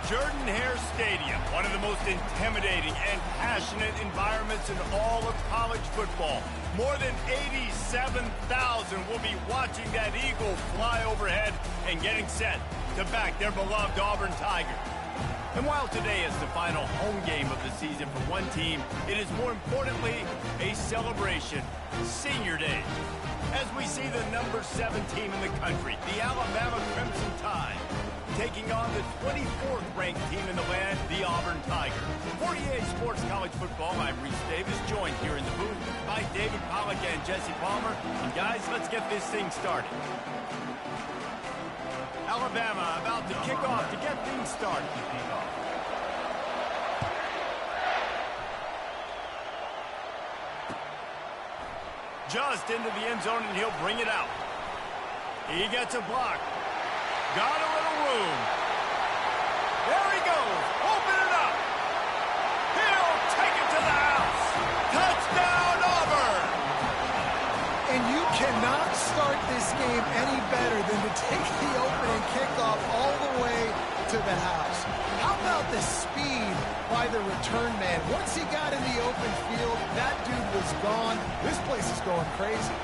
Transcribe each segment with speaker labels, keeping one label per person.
Speaker 1: Jordan-Hare Stadium, one of the most intimidating and passionate environments in all of college football. More than 87,000 will be watching that eagle fly overhead and getting set to back their beloved Auburn Tigers. And while today is the final home game of the season for one team, it is more importantly a celebration, Senior Day. As we see the number 7 team in the country, the Alabama Crimson Tide, taking on the 24th ranked team in the land, the Auburn Tigers. For EA Sports College Football, I'm Reese Davis, joined here in the booth by David Pollack and Jesse Palmer. And guys, let's get this thing started. Alabama about to kick off to get things started. Just into the end zone, and he'll bring it out. He gets a block. Got a little room. There he goes. Open it up. He'll take it to the house. Touchdown, Auburn.
Speaker 2: And you cannot start this game any better than to take the opening kickoff all the way to the house. How about the speed by the return man? Once he got in the open field, that dude was gone. This place is going crazy.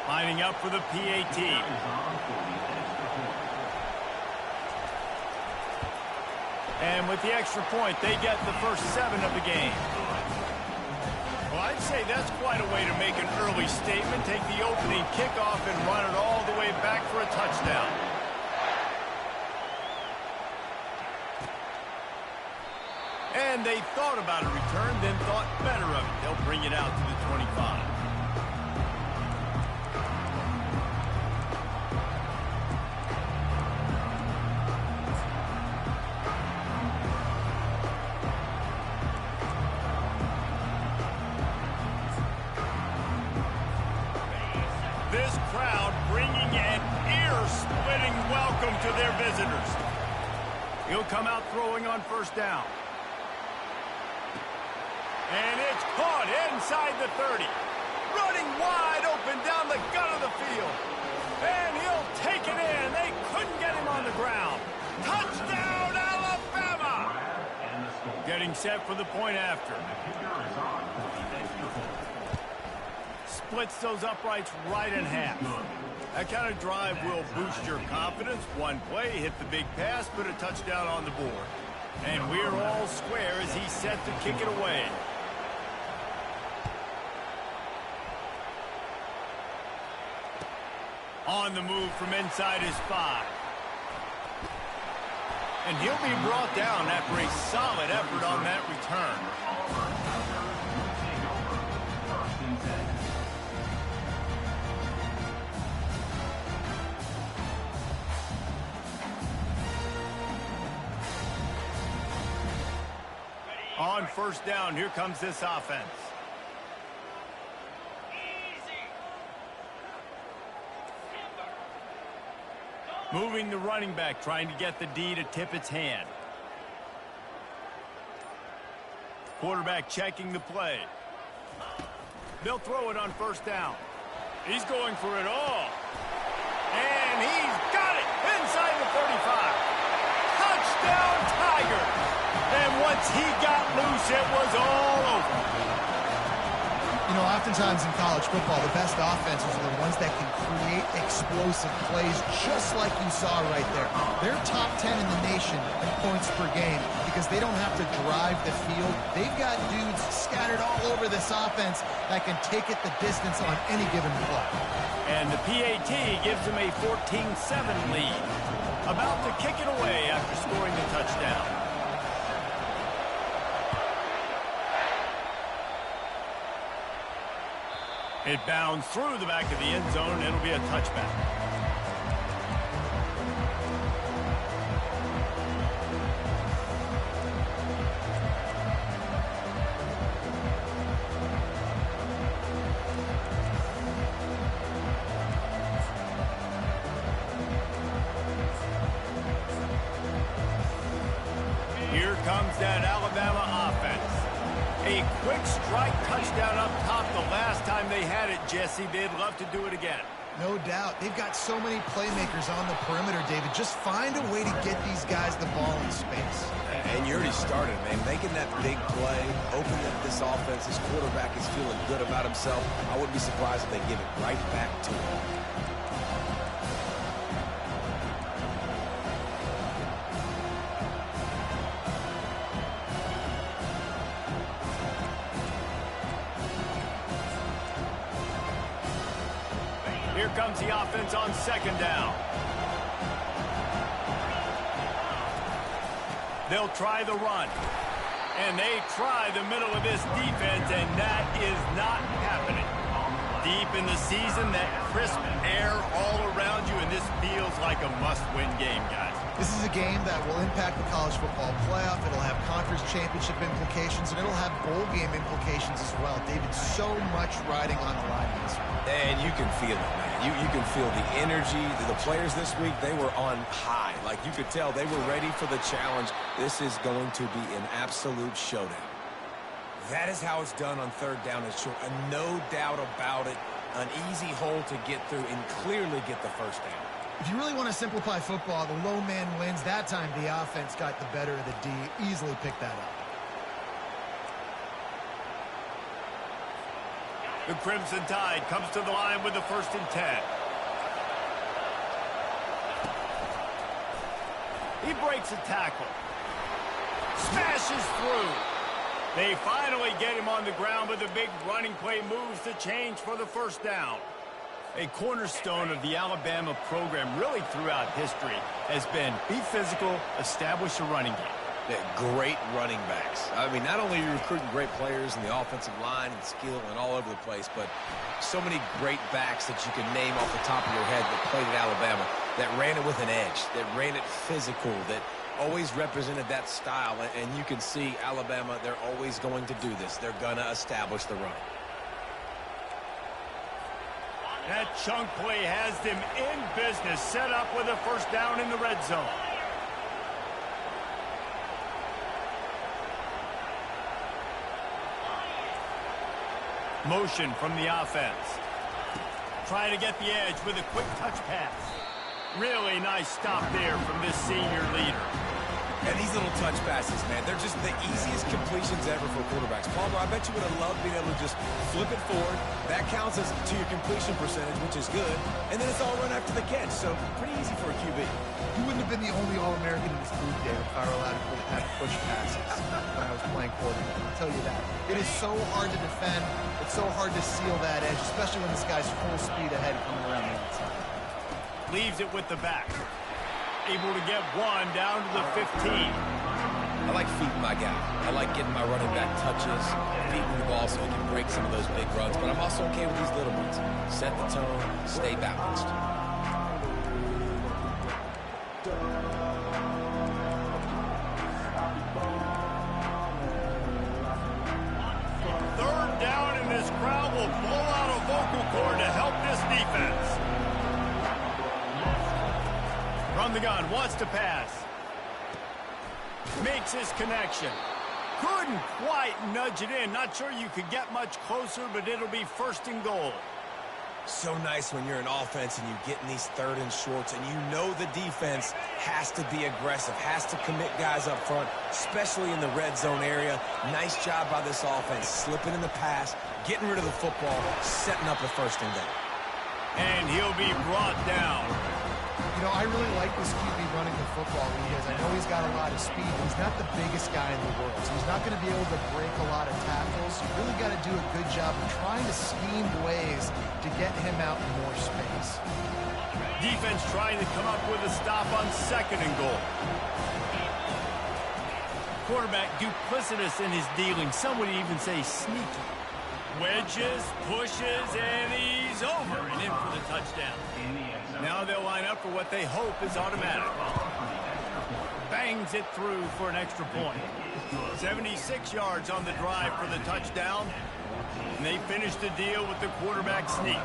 Speaker 1: Lining up for the PAT. And with the extra point, they get the first 7 of the game. Well, I'd say that's quite a way to make an early statement. Take the opening kickoff and run it all the way back for a touchdown. And they thought about a return, then thought better of it. They'll bring it out to the 25. This crowd bringing an ear-splitting welcome to their visitors. He'll come out throwing on first down. And it's caught inside the 30. Running wide open down the gut of the field. And he'll take it in. They couldn't get him on the ground. Touchdown, Alabama! Getting set for the point after. Splits those uprights right in half. That kind of drive will boost your confidence. One play, hit the big pass, put a touchdown on the board. And we're all square as he's set to kick it away. On the move from inside his 5. And he'll be brought down after a solid effort on that return. On first down, here comes this offense. Moving the running back, trying to get the D to tip its hand. Quarterback checking the play. They'll throw it on first down. He's going for it all. And he's got it inside the 35. Touchdown, Tigers. And once he got loose, it was all over.
Speaker 2: You know, oftentimes in college football, the best offenses are the ones that can create explosive plays, just like you saw right there. They're top 10 in the nation in points per game because they don't have to drive the field. They've got dudes scattered all over this offense that can take it the distance on any given play.
Speaker 1: And the PAT gives them a 14-7 lead. About to kick it away after scoring the touchdown. It bounds through the back of the end zone, and it'll be a touchback. Here comes that Alabama offense. A quick strike touchdown up top the last time they had it, Jesse. They'd love to do it again.
Speaker 2: No doubt. They've got so many playmakers on the perimeter, David. Just find a way to get these guys the ball in space.
Speaker 3: And you already started, man. Making that big play, opening up this offense. His quarterback is feeling good about himself. I wouldn't be surprised if they give it right back to him.
Speaker 1: Here comes the offense on second down. They'll try the run. And they try the middle of this defense, and that is not happening. Deep in the season, that crisp air all around you, and this feels like a must-win game, guys.
Speaker 2: This is a game that will impact the college football playoff. It'll have conference championship implications, and it'll have bowl game implications as well. David, so much riding on the line in this one.
Speaker 3: And you can feel it, man. You can feel the energy. The players this week, they were on high. Like, you could tell they were ready for the challenge. This is going to be an absolute showdown. That is how it's done on third down and short. And no doubt about it, an easy hole to get through and clearly get the first down.
Speaker 2: If you really want to simplify football, the low man wins. That time, the offense got the better of the D. Easily picked that up.
Speaker 1: The Crimson Tide comes to the line with the 1st and 10. He breaks a tackle. Smashes through. They finally get him on the ground, but the big running play moves the change for the first down. A cornerstone of the Alabama program really throughout history has been be physical, establish a running game.
Speaker 3: Yeah, great running backs. I mean, not only are you recruiting great players in the offensive line and skill and all over the place, but so many great backs that you can name off the top of your head that played at Alabama, that ran it with an edge, that ran it physical, that always represented that style. And you can see Alabama, they're always going to do this. They're going to establish the run.
Speaker 1: That chunk play has them in business, set up with a first down in the red zone. Motion from the offense. Trying to get the edge with a quick touch pass. Really nice stop there from this senior leader.
Speaker 3: And these little touch passes, man, they're just the easiest completions ever for quarterbacks. Palmer, I bet you would have loved being able to just flip it forward. That counts as to your completion percentage, which is good. And then it's all run after the catch, so pretty easy for a QB.
Speaker 2: You wouldn't have been the only All-American in this booth, David, if I were allowed to have push passes when I was playing quarterback. I'll tell you that. It is so hard to defend. It's so hard to seal that edge, especially when this guy's full speed ahead coming around the outside.
Speaker 1: Leaves it with the back. Able to get one down to the 15.
Speaker 3: I like feeding my guy. I like getting my running back touches, feeding the ball so he can break some of those big runs. But I'm also okay with these little ones. Set the tone, stay balanced.
Speaker 1: Third down, and this crowd will blow out a vocal cord to help this defense. From the gun, wants to pass. Makes his connection. Couldn't quite nudge it in. Not sure you could get much closer, but it'll be 1st and goal.
Speaker 3: So nice when you're in offense and you get in these third and shorts and you know the defense has to be aggressive, has to commit guys up front, especially in the red zone area. Nice job by this offense, slipping in the pass, getting rid of the football, setting up a 1st and goal.
Speaker 1: And he'll be brought down.
Speaker 2: You know, I really like this QB running the football because I know he's got a lot of speed. He's not the biggest guy in the world, so he's not going to be able to break a lot of tackles. You really got to do a good job of trying to scheme ways to get him out in more space.
Speaker 1: Defense trying to come up with a stop on 2nd and goal. Quarterback duplicitous in his dealing. Some would even say sneaky. Wedges, pushes, and he's over and in for the touchdown. Now they'll line up for what they hope is automatic. Bangs it through for an extra point. 76 yards on the drive for the touchdown. And they finish the deal with the quarterback sneak.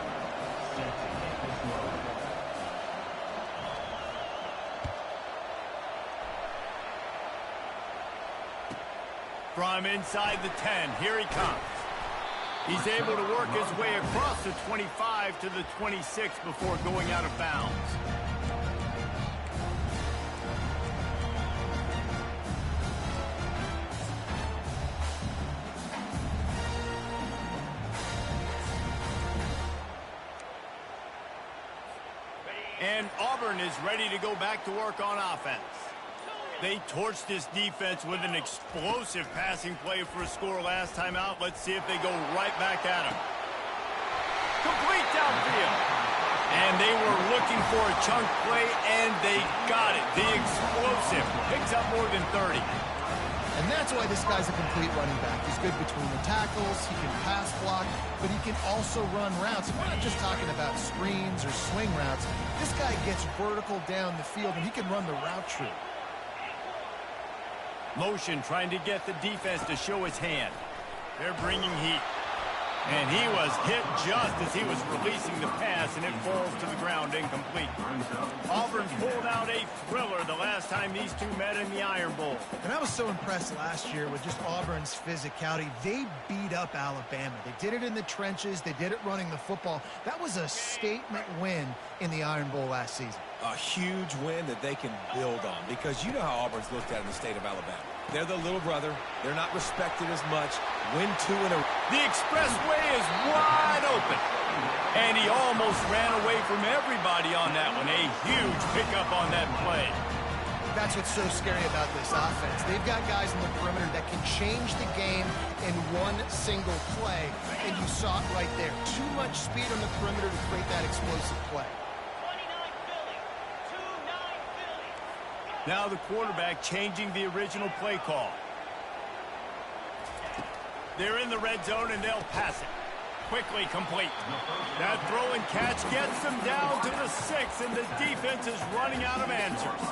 Speaker 1: From inside the 10, here he comes. He's able to work his way across the 25 to the 26 before going out of bounds. And Auburn is ready to go back to work on offense. They torched this defense with an explosive passing play for a score last time out. Let's see if they go right back at him. Complete downfield. And they were looking for a chunk play, and they got it. The explosive picks up more than 30.
Speaker 2: And that's why this guy's a complete running back. He's good between the tackles, he can pass block, but he can also run routes. And we're not just talking about screens or swing routes. This guy gets vertical down the field, and he can run the route tree.
Speaker 1: Motion trying to get the defense to show his hand. They're bringing heat. And he was hit just as he was releasing the pass, and it falls to the ground incomplete. Auburn pulled out a thriller the last time these two met in the Iron Bowl.
Speaker 2: And I was so impressed last year with just Auburn's physicality. They beat up Alabama. They did it in the trenches. They did it running the football. That was a statement win in the Iron Bowl last season.
Speaker 3: A huge win that they can build on, because you know how Auburn's looked at in the state of Alabama. They're the little brother. They're not respected as much. Win 2 in a row.
Speaker 1: The expressway is wide open. And he almost ran away from everybody on that one. A huge pickup on that play.
Speaker 2: That's what's so scary about this offense. They've got guys in the perimeter that can change the game in one single play. And you saw it right there. Too much speed on the perimeter to create that explosive play.
Speaker 1: Now the quarterback changing the original play call. They're in the red zone, and they'll pass it. Quickly complete. That throw and catch gets them down to the 6, and the defense is running out of answers.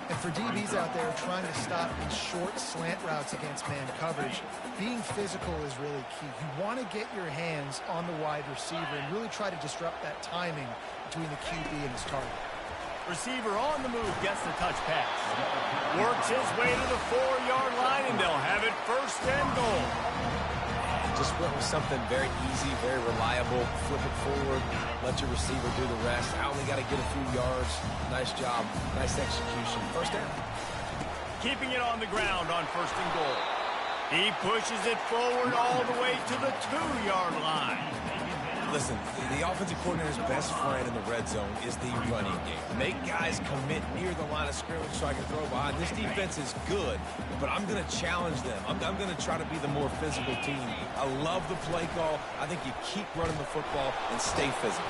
Speaker 2: And for DBs out there trying to stop these short slant routes against man coverage, being physical is really key. You want to get your hands on the wide receiver and really try to disrupt that timing between the QB and his target.
Speaker 1: Receiver on the move, gets the touch pass. Works his way to the 4-yard line, and they'll have it first and goal.
Speaker 3: Just went with something very easy, very reliable. Flip it forward, let your receiver do the rest. I only got to get a few yards. Nice job, nice execution. First down.
Speaker 1: Keeping it on the ground on first and goal. He pushes it forward all the way to the 2-yard line.
Speaker 3: Listen, the offensive coordinator's best friend in the red zone is the running game. Make guys commit near the line of scrimmage so I can throw behind. This defense is good, but I'm going to challenge them. I'm going to try to be the more physical team. I love the play call. I think you keep running the football and stay physical.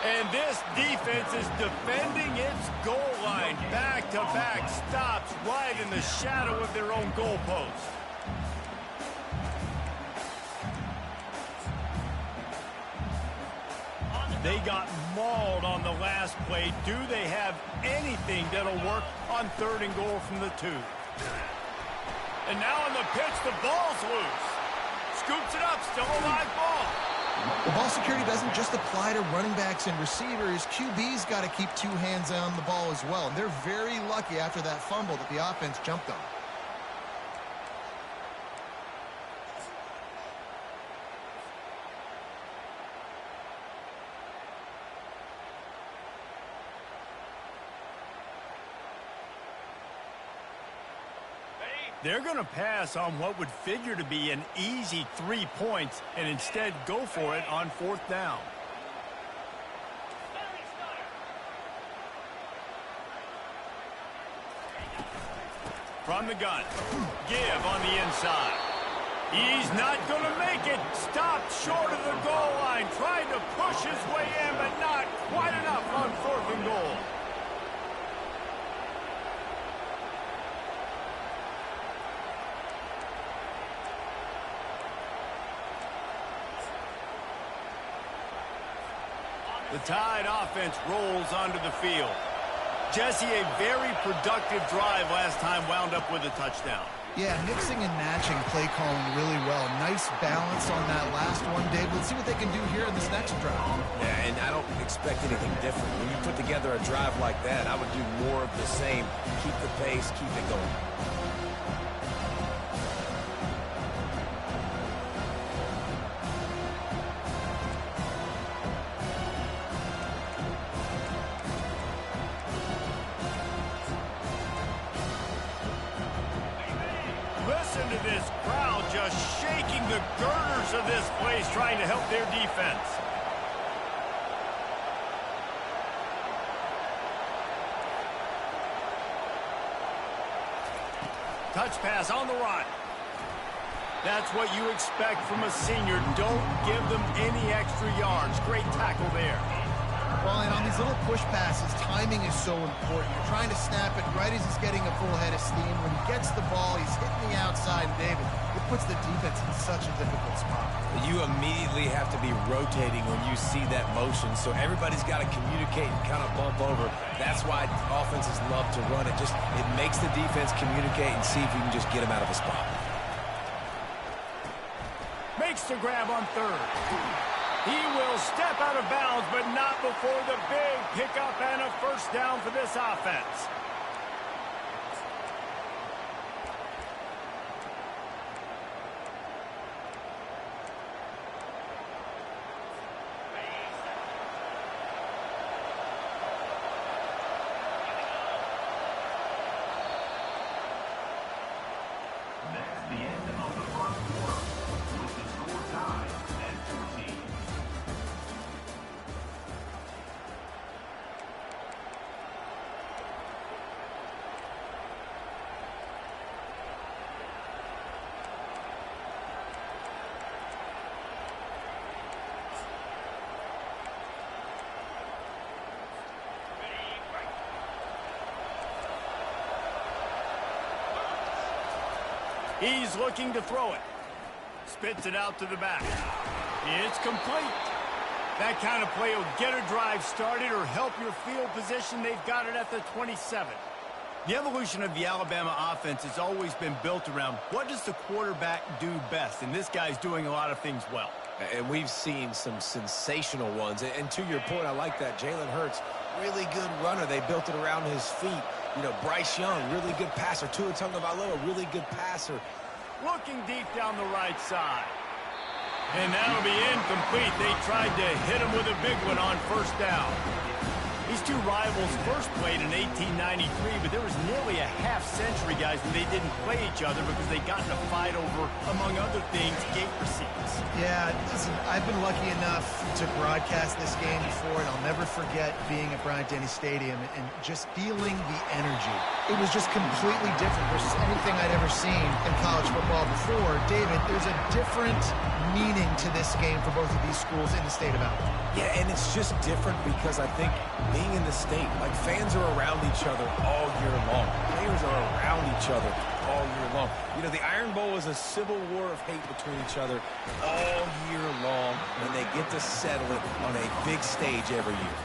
Speaker 1: And this defense is defending its goal line. Back-to-back stops right in the shadow of their own goalpost. They got mauled on the last play. Do they have anything that'll work on 3rd and goal from the 2? And now on the pitch, the ball's loose. Scoops it up, still a live ball.
Speaker 2: The ball security doesn't just apply to running backs and receivers. QB's got to keep 2 hands on the ball as well. And they're very lucky after that fumble that the offense jumped on.
Speaker 1: They're going to pass on what would figure to be an easy 3 points and instead go for it on 4th down. From the gun, give on the inside. He's not going to make it. Stopped short of the goal line. Trying to push his way in, but not quite enough on 4th and goal. The Tide offense rolls onto the field. Jesse, a very productive drive last time, wound up with a touchdown.
Speaker 2: Yeah, mixing and matching play calling really well. Nice balance on that last one, Dave. Let's see what they can do here in this next drive.
Speaker 3: Yeah, and I don't expect anything different. When you put together a drive like that, I would do more of the same. Keep the pace, keep it going.
Speaker 1: the girders of this place trying to help their defense. Touch pass on the run. That's what you expect from a senior. Don't give them any extra yards. Great tackle there.
Speaker 2: Well, and on these little push passes, timing is so important. You're trying to snap it right as he's getting a full head of steam. When he gets the ball, he's hitting the outside, David. It puts the defense in such a difficult spot.
Speaker 3: You immediately have to be rotating when you see that motion, so everybody's got to communicate and kind of bump over. That's why offenses love to run it. It makes the defense communicate and see if you can just get him out of a spot.
Speaker 1: Makes the grab on third. He will step out of bounds, but not before the big pickup and a first down for this offense. He's looking to throw it. Spits it out to the back. It's complete. That kind of play will get a drive started or help your field position. They've got it at the 27. The evolution of the Alabama offense has always been built around what does the quarterback do best, and this guy's doing a lot of things well.
Speaker 3: And we've seen some sensational ones. And to your point, I like that. Jalen Hurts, really good runner. They built it around his feet. You know, Bryce Young, really good passer. Tua Tagovailoa, really good passer.
Speaker 1: Looking deep down the right side. And that'll be incomplete. They tried to hit him with a big one on first down. These two rivals first played in 1893, but there was nearly a half-century, guys, when they didn't play each other because they got in a fight over, among other things, gate receipts.
Speaker 2: Yeah, listen, I've been lucky enough to broadcast this game before, and I'll never forget being at Bryant-Denny Stadium and just feeling the energy. It was just completely different versus anything I'd ever seen in college football before. David, there's a different meaning to this game for both of these schools in the state of Alabama.
Speaker 3: Yeah, and it's just different because I think being in the state, like fans are around each other all year long. Players are around each other all year long. You know, the Iron Bowl is a civil war of hate between each other all year long, and they get to settle it on a big stage every year.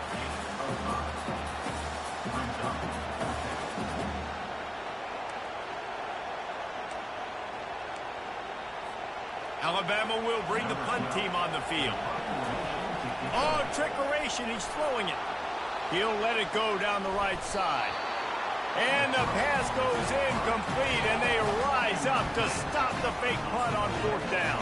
Speaker 1: Alabama will bring the punt team on the field. Oh, trickeration. He's throwing it. He'll let it go down the right side. And the pass goes incomplete, and they rise up to stop the fake punt on fourth down.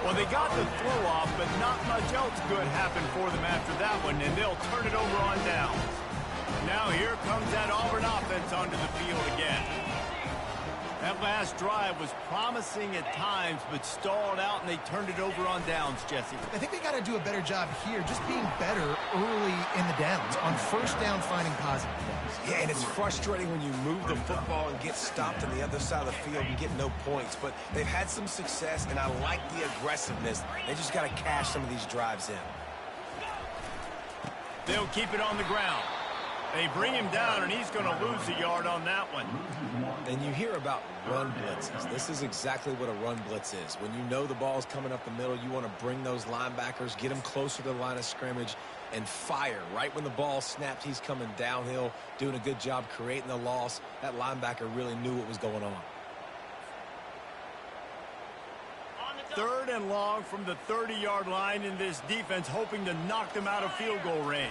Speaker 1: Well, they got the throw off, but not much else good happened for them after that one, and they'll turn it over on downs. Now here comes that Auburn offense onto the field again. That last drive was promising at times, but stalled out, and they turned it over on downs, Jesse.
Speaker 2: I think they got to do a better job here, just being better early in the downs, on first down finding positive plays.
Speaker 3: Yeah, and it's frustrating when you move the football and get stopped on the other side of the field and get no points, but they've had some success, and I like the aggressiveness. They just got to cash some of these drives in.
Speaker 1: They'll keep it on the ground. They bring him down, and he's going to lose a yard on that one.
Speaker 3: And you hear about run blitzes. This is exactly what a run blitz is. When you know the ball's coming up the middle, you want to bring those linebackers, get them closer to the line of scrimmage, and fire. Right when the ball snapped, he's coming downhill, doing a good job creating the loss. That linebacker really knew what was going on.
Speaker 1: Third and long from the 30-yard line, in this defense hoping to knock them out of field goal range.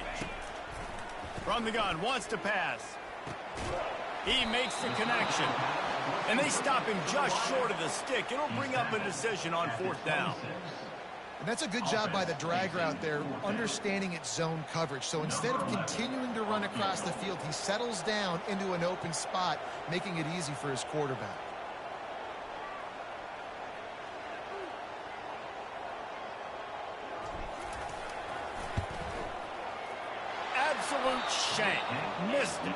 Speaker 1: From the gun, wants to pass. He makes the connection. And they stop him just short of the stick. It'll bring up a decision on fourth down.
Speaker 2: And that's a good job by the drag route there, understanding its zone coverage. So instead of continuing to run across the field, he settles down into an open spot, making it easy for his quarterback.
Speaker 1: Missed it.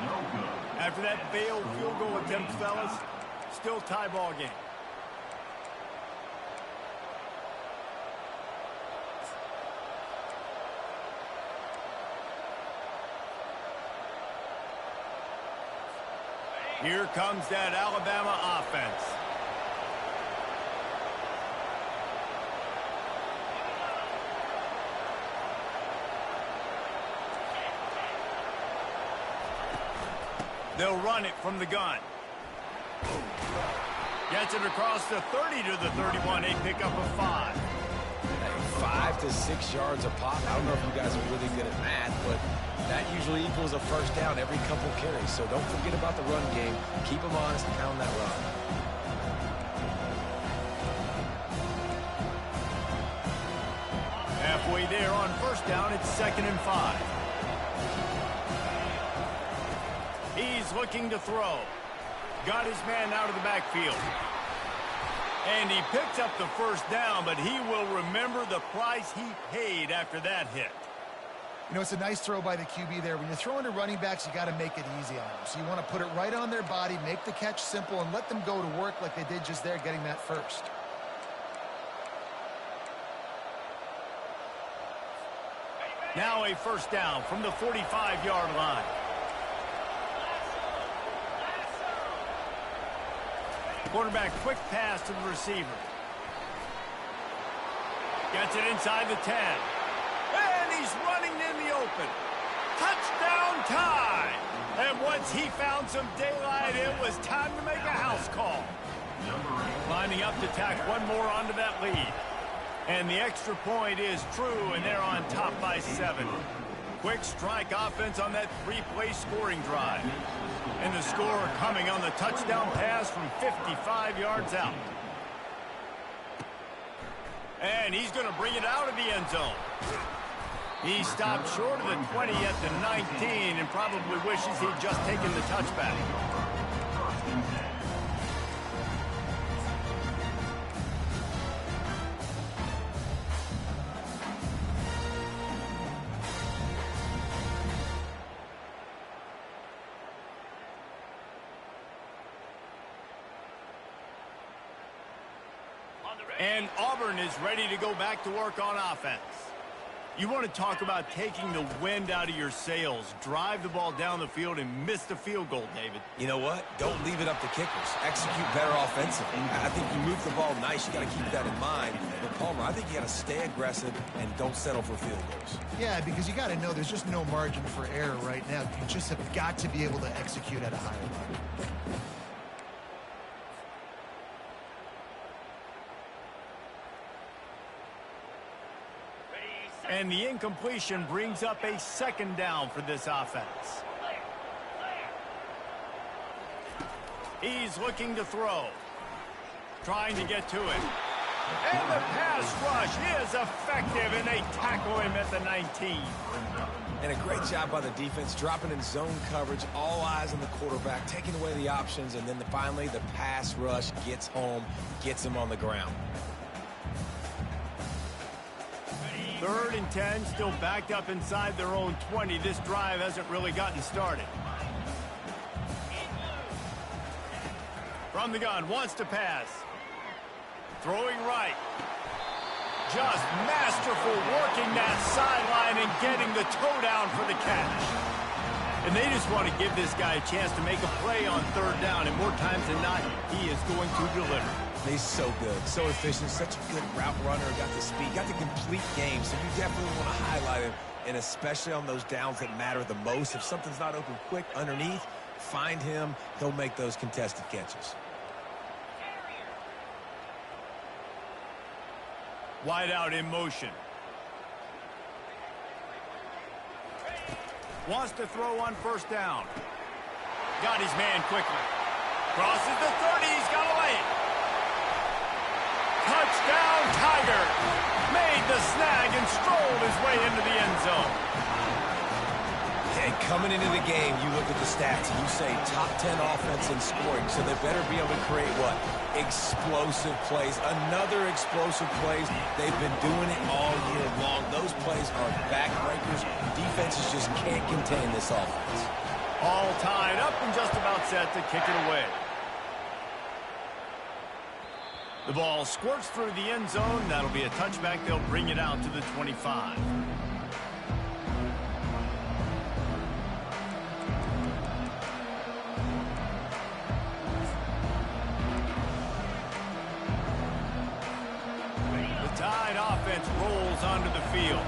Speaker 1: After that failed field goal attempt, fellas, still tie ball game. Here comes that Alabama offense. They'll run it from the gun. Gets it across the 30 to the 31. A pickup of 5.
Speaker 3: 5 to 6 yards a pop. I don't know if you guys are really good at math, but that usually equals a first down every couple carries. So don't forget about the run game. Keep them honest and pound that run.
Speaker 1: Halfway there on first down, it's 2nd and 5. He's looking to throw. Got his man out of the backfield. And he picks up the first down, but he will remember the price he paid after that hit.
Speaker 2: You know, it's a nice throw by the QB there. When you're throwing to running backs, you got to make it easy on them. So you want to put it right on their body, make the catch simple, and let them go to work like they did just there, getting that first.
Speaker 1: Now a first down from the 45-yard line. Quarterback quick pass to the receiver. Gets it inside the 10. And he's running in the open. Touchdown time. And once he found some daylight, it was time to make a house call. Lining up to tack one more onto that lead. And the extra point is true, and they're on top by 7. Quick strike offense on that 3-play scoring drive. And the score coming on the touchdown pass from 55 yards out. And he's going to bring it out of the end zone. He stopped short of the 20 at the 19 and probably wishes he'd just taken the touchback. And Auburn is ready to go back to work on offense. You want to talk about taking the wind out of your sails. Drive the ball down the field and miss the field goal, David.
Speaker 3: You know what? Don't leave it up to kickers. Execute better offensively. I think you move the ball nice. You got to keep that in mind. But Palmer, I think you got to stay aggressive and don't settle for field goals.
Speaker 2: Yeah, because you got to know there's just no margin for error right now. You just have got to be able to execute at a higher level.
Speaker 1: And the incompletion brings up a 2nd down for this offense. He's looking to throw. Trying to get to it. And the pass rush is effective, and they tackle him at the 19.
Speaker 3: And a great job by the defense, dropping in zone coverage, all eyes on the quarterback, taking away the options, and then finally the pass rush gets home, gets him on the ground.
Speaker 1: 3rd and 10, still backed up inside their own 20. This drive hasn't really gotten started. From the gun, wants to pass. Throwing right. Just masterful working that sideline and getting the toe down for the catch. And they just want to give this guy a chance to make a play on 3rd down, and more times than not, he is going to deliver.
Speaker 3: He's so good, so efficient, such a good route runner, got the speed, got the complete game, so you definitely want to highlight him, and especially on those downs that matter the most. If something's not open quick underneath, find him, he'll make those contested catches.
Speaker 1: Wide out in motion. Wants to throw on 1st down. Got his man quickly. Crosses the 30, he's got away. Touchdown, Tiger. Made the snag and strolled his way into the end zone.
Speaker 3: And coming into the game, you look at the stats and you say top 10 offense in scoring, so they better be able to create what? Explosive plays. Another explosive plays. They've been doing it all year long. Those plays are backbreakers. Defenses just can't contain this offense.
Speaker 1: All tied up and just about set to kick it away. The ball squirts through the end zone. That'll be a touchback. They'll bring it out to the 25. The Tide offense rolls onto the field.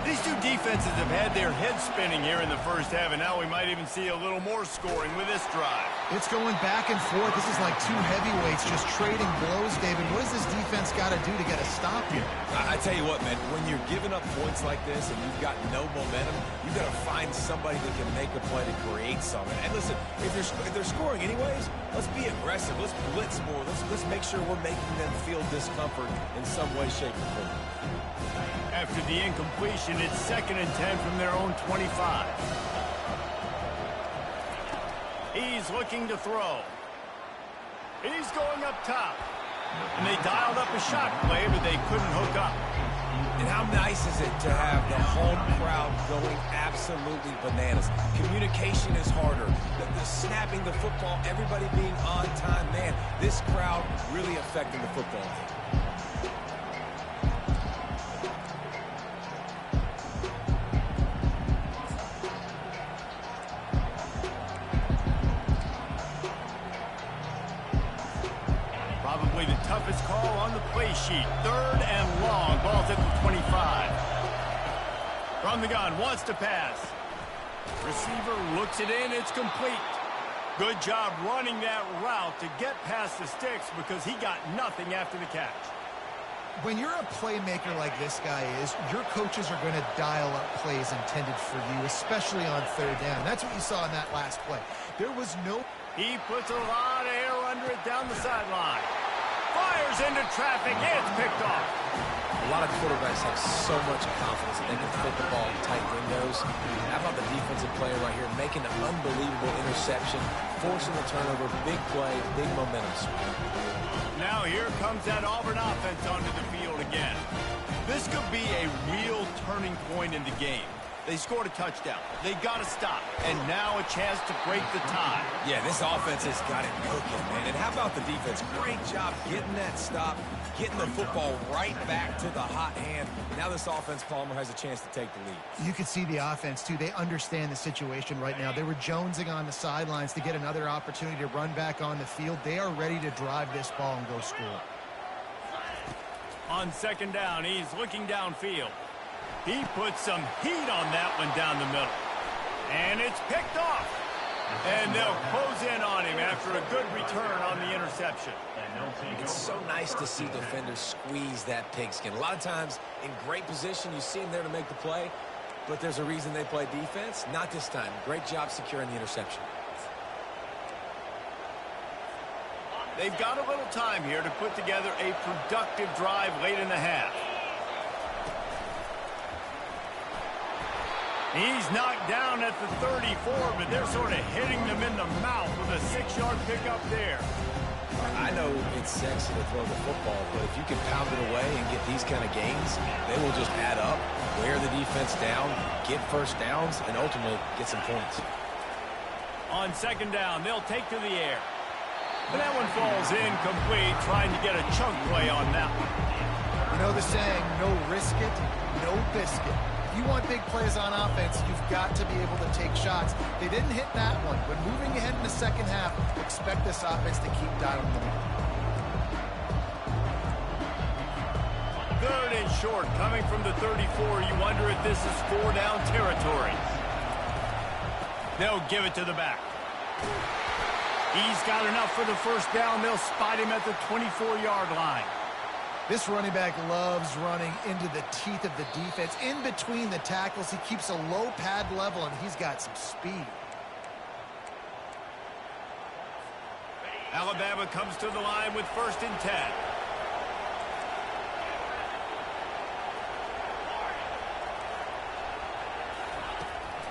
Speaker 1: These two defenses have had their heads spinning here in the first half, and now we might even see a little more scoring with this drive.
Speaker 2: It's going back and forth. This is like two heavyweights just trading blows, David. What does this defense got to do to get a stop here?
Speaker 3: I tell you what, man, when you're giving up points like this and you've got no momentum, you've got to find somebody that can make a play to create something. And listen, if they're scoring anyways, let's be aggressive. Let's blitz more. Let's make sure we're making them feel discomfort in some way, shape, or form.
Speaker 1: After the incompletion, it's 2nd and 10 from their own 25. He's looking to throw. He's going up top. And they dialed up a shot play, but they couldn't hook up.
Speaker 3: And how nice is it to have the home crowd going absolutely bananas? Communication is harder. The snapping the football, everybody being on time. Man, this crowd really affecting the football game.
Speaker 1: Probably the toughest call on the play sheet. 3rd and long. Ball's at the 25. From the gun, wants to pass. Receiver looks it in. It's complete. Good job running that route to get past the sticks because he got nothing after the catch.
Speaker 2: When you're a playmaker like this guy is, your coaches are going to dial up plays intended for you, especially on 3rd down. That's what you saw in that last play. There was no...
Speaker 1: He puts a lot of air under it down the sideline. Fires into traffic. It's picked off.
Speaker 3: A lot of quarterbacks have so much confidence that they can fit the ball in tight windows. How about the defensive player right here making an unbelievable interception, forcing the turnover, big play, big momentum swing.
Speaker 1: Now here comes that Auburn offense onto the field again. This could be a real turning point in the game. They scored a touchdown. They got to stop. And now a chance to break the tie.
Speaker 3: Yeah, this offense has got it cooking, man. And how about the defense? Great job getting that stop, getting the football right back to the hot hand. Now this offense, Palmer, has a chance to take the lead.
Speaker 2: You can see the offense, too. They understand the situation right now. They were jonesing on the sidelines to get another opportunity to run back on the field. They are ready to drive this ball and go score.
Speaker 1: On 2nd down, he's looking downfield. He puts some heat on that one down the middle. And it's picked off. And they'll close in on him after a good return on the interception.
Speaker 3: It's so nice to see defenders squeeze that pigskin. A lot of times in great position, you see them there to make the play, but there's a reason they play defense. Not this time. Great job securing the interception.
Speaker 1: They've got a little time here to put together a productive drive late in the half. He's knocked down at the 34, but they're sort of hitting them in the mouth with a 6-yard pickup there.
Speaker 3: I know it's sexy to throw the football, but if you can pound it away and get these kind of gains, they will just add up, wear the defense down, get first downs, and ultimately get some points.
Speaker 1: On 2nd down, they'll take to the air. And that one falls incomplete, trying to get a chunk play on that one.
Speaker 2: You know the saying, no risk it, no biscuit. If you want big plays on offense, you've got to be able to take shots. They didn't hit that one. But moving ahead in the 2nd half, expect this offense to keep dialing them up.
Speaker 1: 3rd and short, coming from the 34. You wonder if this is 4-down territory. They'll give it to the back. He's got enough for the 1st down. They'll spot him at the 24-yard line.
Speaker 2: This running back loves running into the teeth of the defense. In between the tackles, he keeps a low pad level, and he's got some speed.
Speaker 1: Alabama comes to the line with 1st and 10.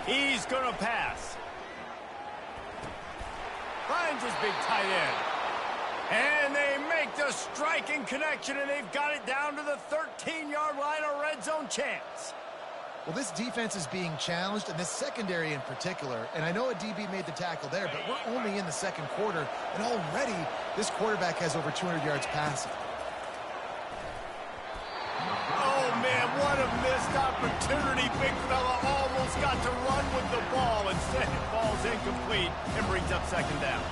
Speaker 1: He's going to pass. Finds his big tight end. And they make the striking connection, and they've got it down to the 13-yard line, a red zone chance.
Speaker 2: Well, this defense is being challenged, and this secondary in particular. And I know a DB made the tackle there, but we're only in the second quarter, and already this quarterback has over 200 yards passing.
Speaker 1: Oh, man, what a missed opportunity. Big fella almost got to run with the ball. Instead, it falls incomplete and brings up second down.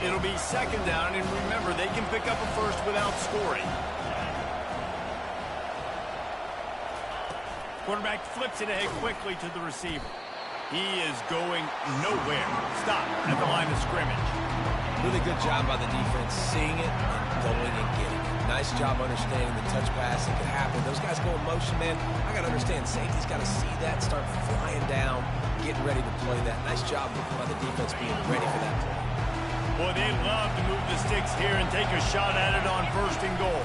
Speaker 1: It'll be second down, and remember, they can pick up a first without scoring. Quarterback flips it ahead quickly to the receiver. He is going nowhere. Stop at the line of scrimmage.
Speaker 3: Really good job by the defense, seeing it and going and getting it. Nice job understanding the touch pass that could happen. Those guys go in motion, man. I got to understand, safety's got to see that, start flying down, getting ready to play that. Nice job by the defense being ready for that play.
Speaker 1: Boy, they love to move the sticks here and take a shot at it on first and goal.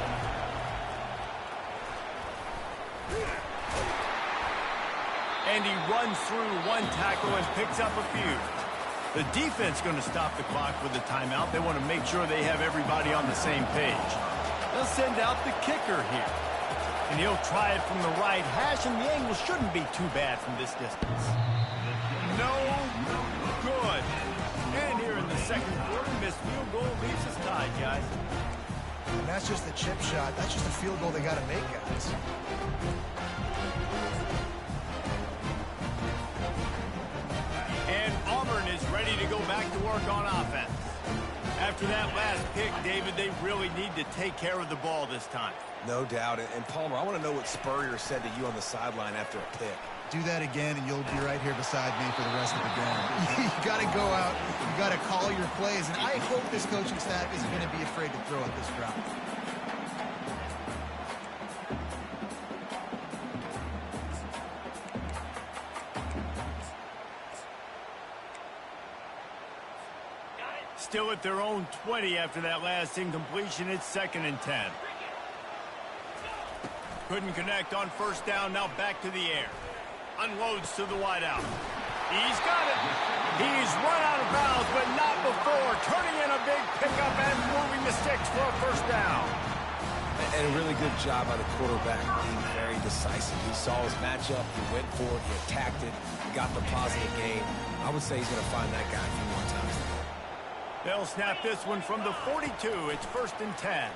Speaker 1: And he runs through one tackle and picks up a few. The defense going to stop the clock with a timeout. They want to make sure they have everybody on the same page. They'll send out the kicker here. And he'll try it from the right hash, and the angle shouldn't be too bad from this distance. No good. And here in the second quarter, missed field goal leaves us tied, guys.
Speaker 2: And that's just a chip shot. That's just a field goal they got to make, guys.
Speaker 1: And Auburn is ready to go back to work on offense. After that last pick, David, they really need to take care of the ball this time.
Speaker 3: No doubt. And Palmer, I want to know what Spurrier said to you on the sideline after a pick.
Speaker 2: Do that again, and you'll be right here beside me for the rest of the game. You got to go out. You got to call your plays. And I hope this coaching staff isn't going to be afraid to throw at this route.
Speaker 1: Still at their own 20 after that last incompletion. It's 2nd and 10. Couldn't connect on first down. Now back to the air. Unloads to the wideout. He's got it. He's run out of bounds, but not before. Turning in a big pickup and moving the sticks for a first down.
Speaker 3: And a really good job by the quarterback, being very decisive. He saw his matchup. He went for it. He attacked it. He got the positive gain. I would say he's going to find that guy a few more times today.
Speaker 1: They'll snap this one from the 42. It's 1st and 10.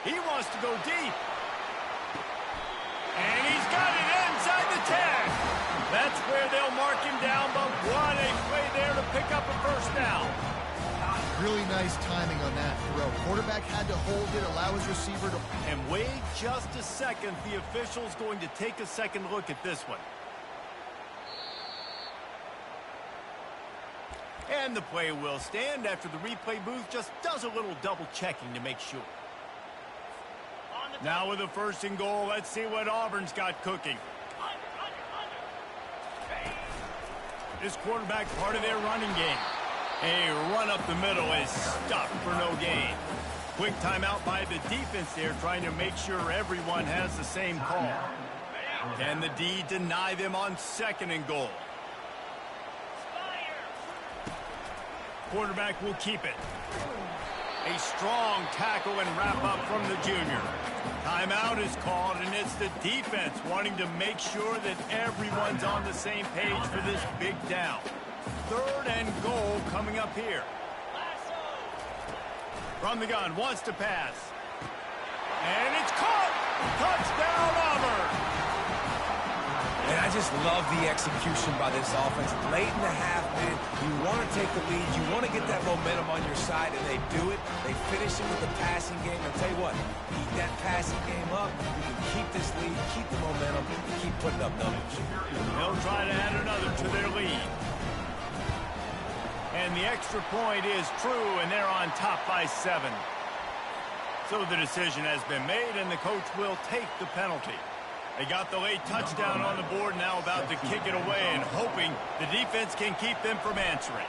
Speaker 1: He wants to go deep. And he's got it inside the 10. That's where they'll mark him down, but what a play there to pick up a first down.
Speaker 2: Really nice timing on that throw. Quarterback had to hold it, allow his receiver to...
Speaker 1: And wait just a second. The official's going to take a second look at this one. And the play will stand after the replay booth just does a little double checking to make sure. Now with a 1st and goal, let's see what Auburn's got cooking. This quarterback part of their running game. A run up the middle is stuck for no gain. Quick timeout by the defense there, trying to make sure everyone has the same call. Can the D deny them on 2nd and goal? Quarterback will keep it. A strong tackle and wrap up from the junior. Timeout is called, and it's the defense wanting to make sure that everyone's on the same page for this big down. 3rd and goal coming up here. From the gun, wants to pass. And it's caught! Touchdown, Auburn!
Speaker 3: And I just love the execution by this offense. Late in the half, man, you want to take the lead. You want to get that momentum on your side, and they do it. They finish it with the passing game. And tell you what, keep that passing game up. You can keep this lead, keep the momentum, keep putting up numbers.
Speaker 1: They'll try to add another to their lead. And the extra point is true, and they're on top by 7. So the decision has been made, and the coach will take the penalty. They got the late touchdown on the board, now about to kick it away and hoping the defense can keep them from answering.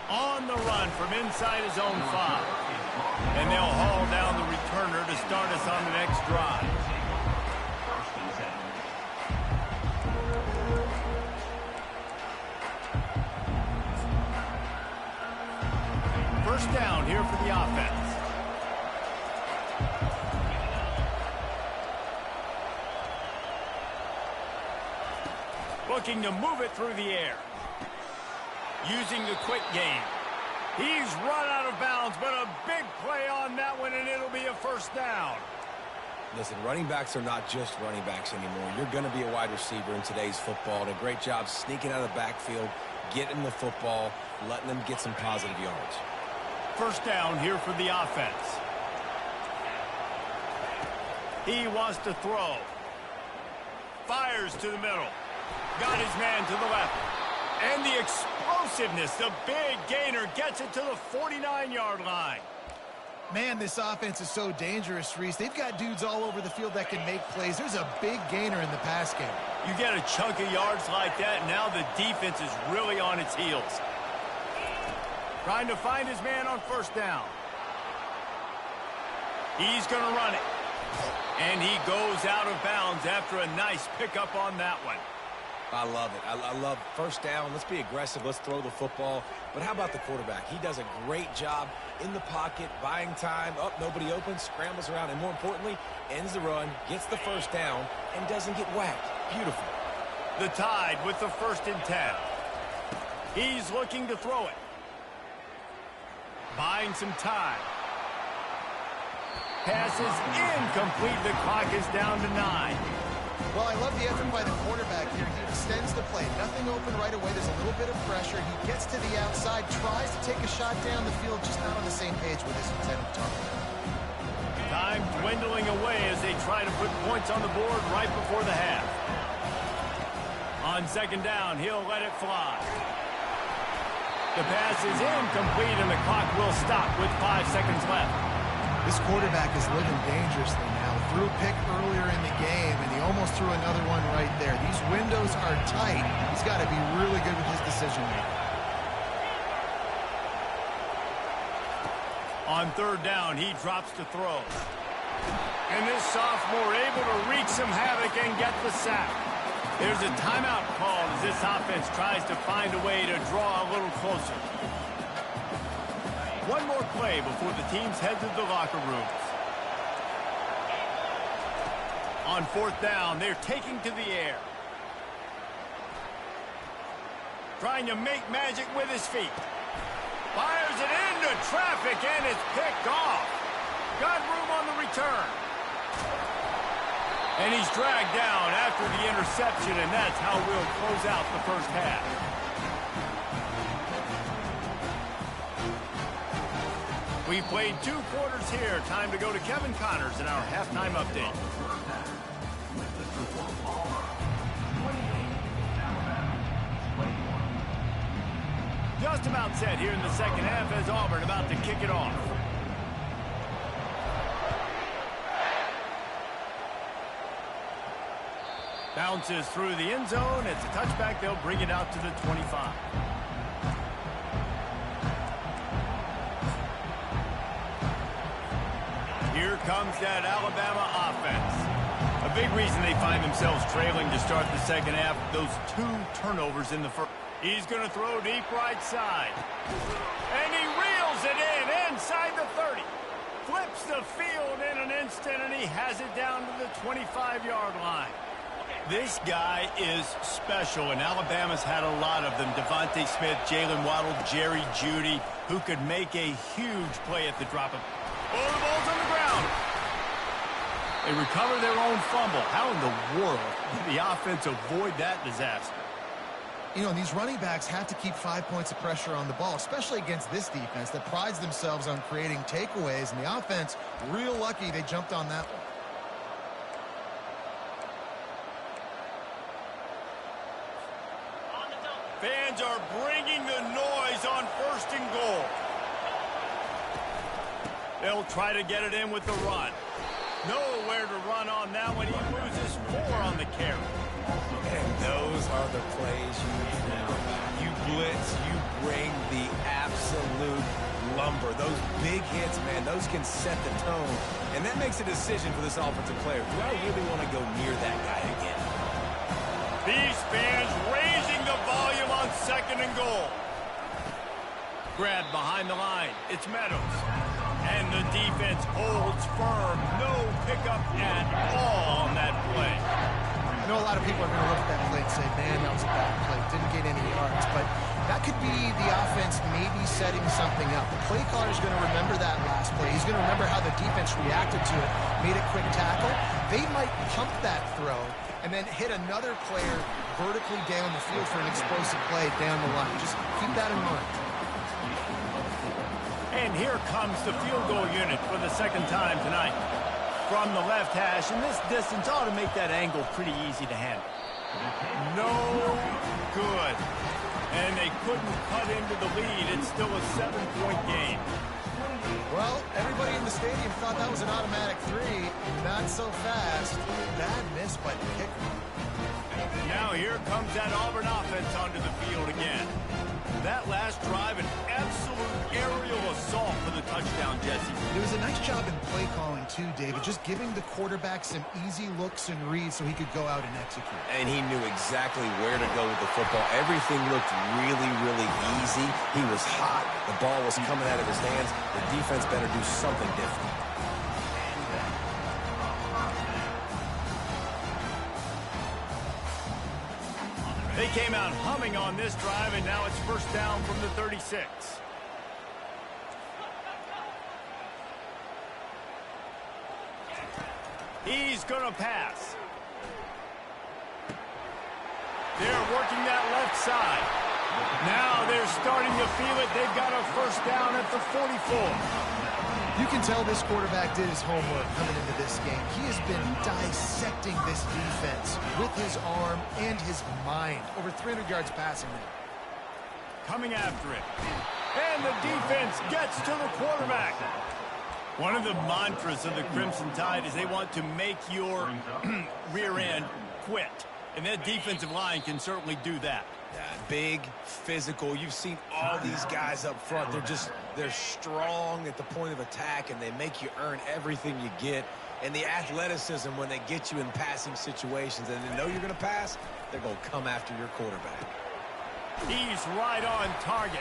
Speaker 1: On the run from inside his own 5. And they'll haul down the returner to start us on the next drive. First down here the offense. Looking to move it through the air. Using the quick game. He's run out of bounds, but a big play on that one, and it'll be a first down.
Speaker 3: Listen, running backs are not just running backs anymore. You're going to be a wide receiver in today's football, and a great job sneaking out of the backfield, getting the football, letting them get some positive yards.
Speaker 1: First down here for the offense. He wants to throw. Fires to the middle. Got his man to the left. And the explosiveness, the big gainer, gets it to the 49-yard line.
Speaker 2: Man, this offense is so dangerous, Reese. They've got dudes all over the field that can make plays. There's a big gainer in the pass game.
Speaker 1: You get a chunk of yards like that, and now the defense is really on its heels. Trying to find his man on first down. He's going to run it. And he goes out of bounds after a nice pickup on that one.
Speaker 3: I love it. I love first down. Let's be aggressive. Let's throw the football. But how about the quarterback? He does a great job in the pocket, buying time. Up, nobody open, scrambles around, and more importantly, ends the run, gets the first down, and doesn't get whacked. Beautiful.
Speaker 1: The Tide with the 1st and 10. He's looking to throw it. Buying some time. Pass is incomplete. The clock is down to 9.
Speaker 2: Well, I love the effort by the quarterback here. He extends the play. Nothing open right away. There's a little bit of pressure. He gets to the outside, tries to take a shot down the field, just not on the same page with his intended target.
Speaker 1: Time dwindling away as they try to put points on the board right before the half. On second down, he'll let it fly. The pass is incomplete, and the clock will stop with 5 seconds left.
Speaker 2: This quarterback is living dangerously now. Threw a pick earlier in the game, and he almost threw another one right there. These windows are tight. He's got to be really good with his decision-making.
Speaker 1: On third down, he drops to throw. And this sophomore able to wreak some havoc and get the sack. There's a timeout called as this offense tries to find a way to draw a little closer. One more play before the teams head to the locker rooms. On fourth down, they're taking to the air. Trying to make magic with his feet. Fires it into traffic, and it's picked off. Got room on the return. And he's dragged down after the interception, and that's how we'll close out the first half. We played 2 quarters here. Time to go to Kevin Connors in our halftime update. Just about set here in the second half as Auburn about to kick it off. Bounces through the end zone. It's a touchback. They'll bring it out to the 25. Here comes that Alabama offense. A big reason they find themselves trailing to start the second half, those 2 turnovers in the first. He's going to throw deep right side. And he reels it in inside the 30. Flips the field in an instant, and he has it down to the 25-yard line. This guy is special, and Alabama's had a lot of them. Devontae Smith, Jalen Waddle, Jerry Jeudy, who could make a huge play at the drop of. Oh, the ball's on the ground. They recover their own fumble. How in the world did the offense avoid that disaster?
Speaker 2: You know, these running backs have to keep 5 points of pressure on the ball, especially against this defense that prides themselves on creating takeaways. And the offense, real lucky they jumped on that one.
Speaker 1: Fans are bringing the noise on 1st and goal. They'll try to get it in with the run. Nowhere to run on that one. He loses 4 on the carry.
Speaker 3: And those are the plays you dream of. You blitz, you bring the absolute lumber. Those big hits, man, those can set the tone. And that makes a decision for this offensive player. Do I really want to go near that guy again?
Speaker 1: These fans raising the volume on 2nd and goal. Grabbed behind the line. It's Meadows. And the defense holds firm. No pickup at all on that play.
Speaker 2: I know a lot of people are going to look at that play and say, man, that was a bad play. Didn't get any yards. But that could be the offense maybe setting something up. The play caller is going to remember that last play. He's going to remember how the defense reacted to it, made a quick tackle. They might pump that throw and then hit another player vertically down the field for an explosive play down the line. Just keep that in mind.
Speaker 1: And here comes the field goal unit for the second time tonight. From the left hash, and this distance ought to make that angle pretty easy to handle. No good. And they couldn't cut into the lead. It's still a 7-point game.
Speaker 2: Well, everybody in the stadium thought that was an automatic 3. Not so fast. Bad miss by the kicker.
Speaker 1: Now here comes that Auburn offense onto the field again. That last drive, an absolute aerial assault for the touchdown, Jesse.
Speaker 2: It was a nice job in play calling, too, David. Just giving the quarterback some easy looks and reads so he could go out and execute.
Speaker 3: And he knew exactly where to go with the football. Everything looked really, really easy. He was hot. The ball was coming out of his hands. The defense better do something different.
Speaker 1: They came out humming on this drive, and now it's first down from the 36. He's going to pass. They're working that left side. Now they're starting to feel it. They've got a first down at the 44.
Speaker 2: You can tell this quarterback did his homework coming into this game. He has been dissecting this defense with his arm and his mind. Over 300 yards passing now.
Speaker 1: Coming after it. And the defense gets to the quarterback. One of the mantras of the Crimson Tide is they want to make your rear end quit. And that defensive line can certainly do that.
Speaker 3: Yeah, big, physical. You've seen all these guys up front. They're strong at the point of attack, and they make you earn everything you get. And the athleticism when they get you in passing situations and they know you're going to pass, they're going to come after your quarterback.
Speaker 1: He's right on target.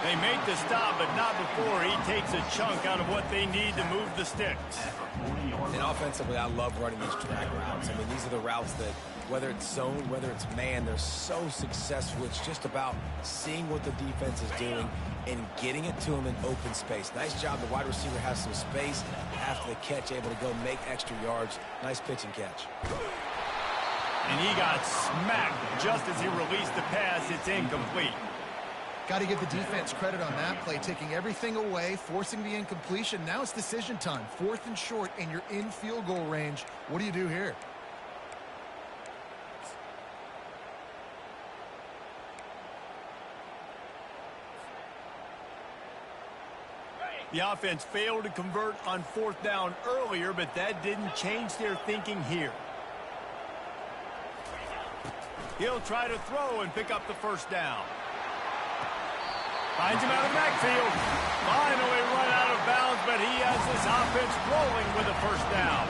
Speaker 1: They make the stop, but not before he takes a chunk out of what they need to move the sticks.
Speaker 3: And offensively, I love running these drag routes. I mean, these are the routes that, whether it's zone, whether it's man, they're so successful. It's just about seeing what the defense is doing and getting it to them in open space. Nice job. The wide receiver has some space after the catch, able to go make extra yards. Nice pitch and catch.
Speaker 1: And he got smacked just as he released the pass. It's incomplete.
Speaker 2: Got to give the defense credit on that play, taking everything away, forcing the incompletion. Now it's decision time. 4th and short, and you're in field goal range. What do you do here?
Speaker 1: The offense failed to convert on 4th down earlier, but that didn't change their thinking here. He'll try to throw and pick up the first down. Finds him out of the backfield. Finally run out of bounds, but he has this offense rolling with a first down.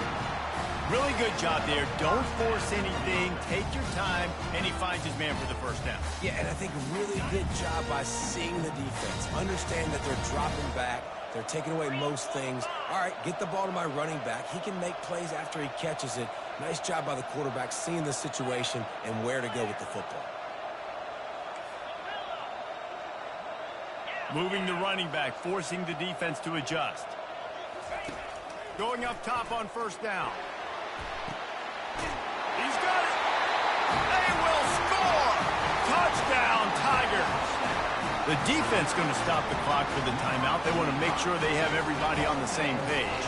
Speaker 1: Really good job there. Don't force anything. Take your time, and he finds his man for the first down.
Speaker 3: Yeah, and I think really good job by seeing the defense. Understand that they're dropping back. They're taking away most things. All right, get the ball to my running back. He can make plays after he catches it. Nice job by the quarterback seeing the situation and where to go with the football.
Speaker 1: Moving the running back, forcing the defense to adjust. Going up top on first down. He's got it. They will score. Touchdown, Tigers. The defense going to stop the clock for the timeout. They want to make sure they have everybody on the same page.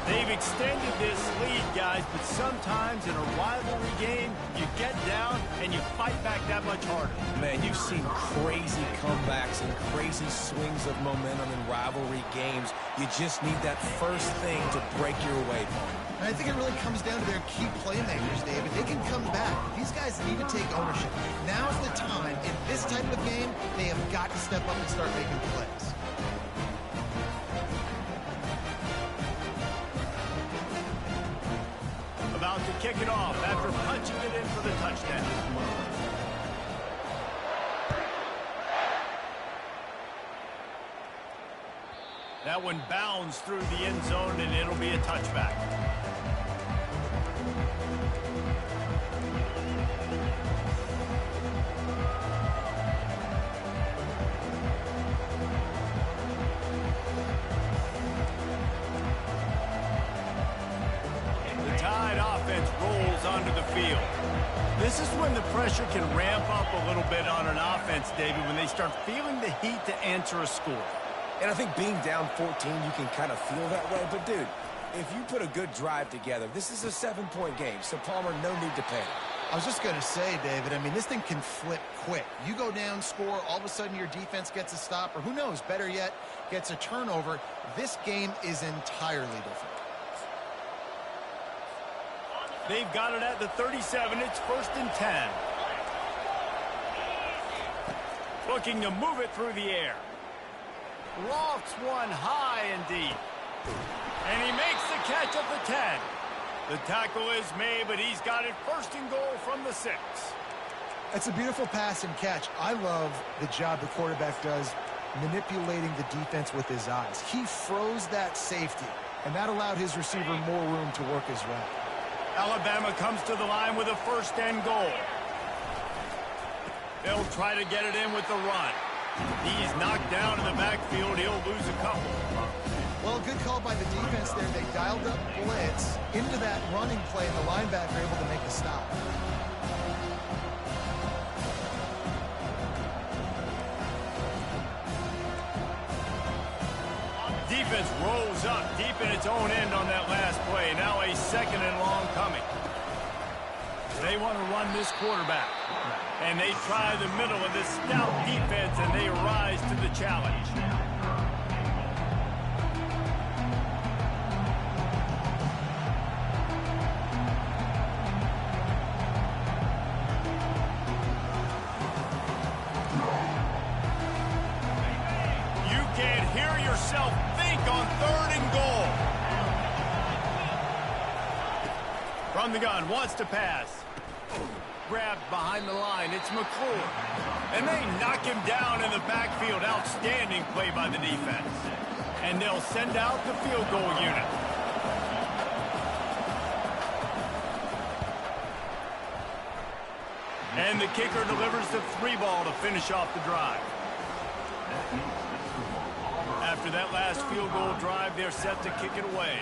Speaker 1: They've extended this lead, guys, but sometimes in a rivalry game, you get down and you fight back that much harder.
Speaker 3: Man, you've seen crazy comebacks and crazy swings of momentum in rivalry games. You just need that first thing to break your way, Paul.
Speaker 2: And I think it really comes down to their key playmakers, David. They can come back. These guys need to take ownership. Now's the time. In this type of game, they have got to step up and start making plays.
Speaker 1: About to kick it off after punching it in for the touchdown. That one bounds through the end zone, and it'll be a touchback. The Tide offense rolls onto the field. This is when the pressure can ramp up a little bit on an offense, David, when they start feeling the heat to answer a score.
Speaker 3: And I think being down 14, you can kind of feel that way. But, dude, if you put a good drive together, this is a 7-point game. So, Palmer, no need to panic.
Speaker 2: I was just going to say, David, I mean, this thing can flip quick. You go down, score, all of a sudden your defense gets a stop, or who knows, better yet, gets a turnover. This game is entirely different.
Speaker 1: They've got it at the 37. It's 1st and 10. Looking to move it through the air. Lofts one high and deep. And he makes the catch at the 10. The tackle is made, but he's got it 1st and goal from the 6.
Speaker 2: That's a beautiful pass and catch. I love the job the quarterback does manipulating the defense with his eyes. He froze that safety, and that allowed his receiver more room to work his route.
Speaker 1: Alabama comes to the line with a 1st and goal. They'll try to get it in with the run. He's knocked down in the backfield. He'll lose a couple.
Speaker 2: Well, good call by the defense there. They dialed up blitz into that running play, and the linebacker able to make the stop.
Speaker 1: Defense rolls up deep in its own end on that last play. Now a 2nd and long coming. They want to run this quarterback. And they try the middle of this stout defense, and they rise to the challenge. You can't hear yourself think on 3rd and goal. From the gun, wants to pass. Grabbed behind the line. It's McClure. And they knock him down in the backfield. Outstanding play by the defense. And they'll send out the field goal unit. And the kicker delivers the 3 ball to finish off the drive. After that last field goal drive, they're set to kick it away.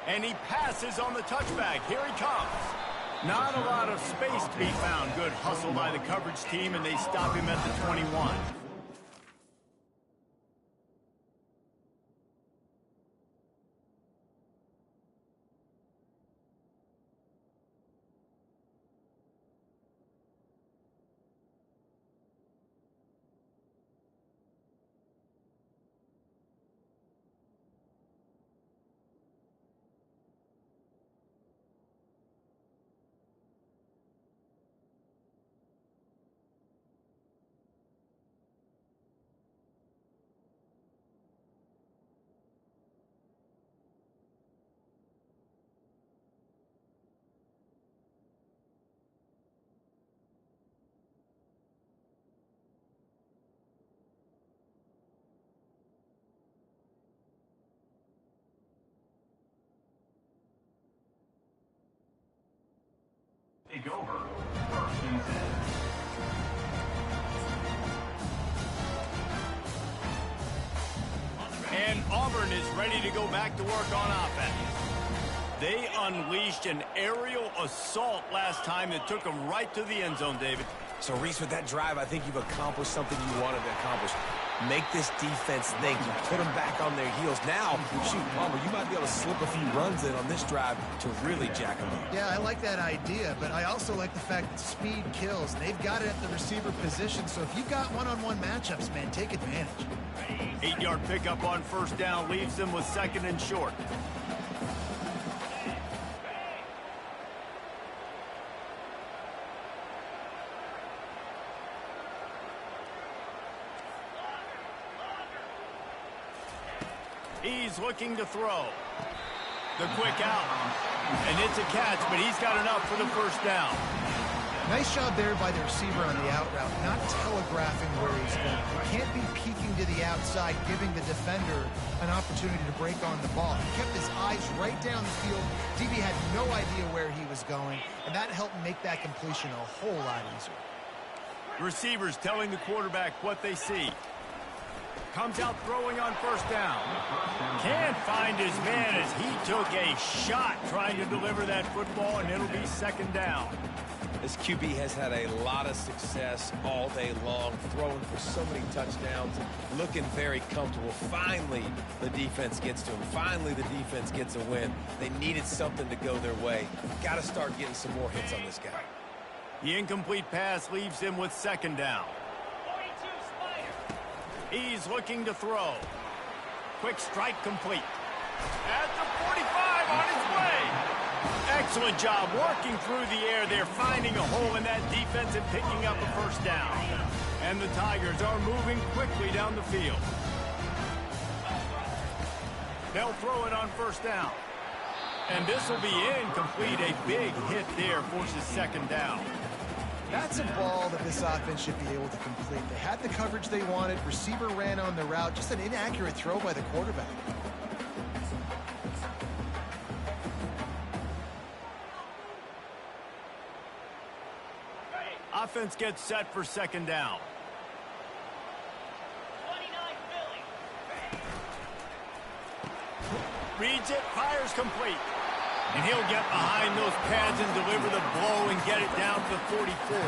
Speaker 1: And he passes on the touchback. Here he comes. Not a lot of space to be found. Good hustle by the coverage team, and they stop him at the 21.
Speaker 4: Take over 1st and 10.
Speaker 1: And Auburn is ready to go back to work on offense. They unleashed an aerial assault last time that took them right to the end zone, David.
Speaker 3: So, Reese, with that drive, I think you've accomplished something you wanted to accomplish. Make this defense think. You put them back on their heels. Now, shoot, Palmer, you might be able to slip a few runs in on this drive to really jack them up.
Speaker 2: Yeah, I like that idea, but I also like the fact that speed kills. They've got it at the receiver position, so if you've got one-on-one matchups, man, take advantage.
Speaker 1: 8-yard pickup on 1st down leaves them with 2nd and short. He's looking to throw. The quick out. And it's a catch, but he's got enough for the first down.
Speaker 2: Nice job there by the receiver on the out route, not telegraphing where he's going. He can't be peeking to the outside, giving the defender an opportunity to break on the ball. He kept his eyes right down the field. DB had no idea where he was going, and that helped make that completion a whole lot easier.
Speaker 1: Receivers telling the quarterback what they see. Comes out throwing on first down. Can't find his man as he took a shot trying to deliver that football, and it'll be second down.
Speaker 3: This QB has had a lot of success all day long, throwing for so many touchdowns, looking very comfortable. Finally, the defense gets to him. Finally, the defense gets a win. They needed something to go their way. Got to start getting some more hits on this guy.
Speaker 1: The incomplete pass leaves him with second down. He's looking to throw. Quick strike complete. At the 45 on his way. Excellent job working through the air there, finding a hole in that defense and picking up a first down. And the Tigers are moving quickly down the field. They'll throw it on first down. And this will be incomplete. A big hit there forces second down.
Speaker 2: That's a ball that this offense should be able to complete. They had the coverage they wanted. Receiver ran on the route. Just an inaccurate throw by the quarterback.
Speaker 1: Offense gets set for second down. 29 Philly. Reads it, fires complete. And he'll get behind those pads and deliver the blow and get it down to the 44.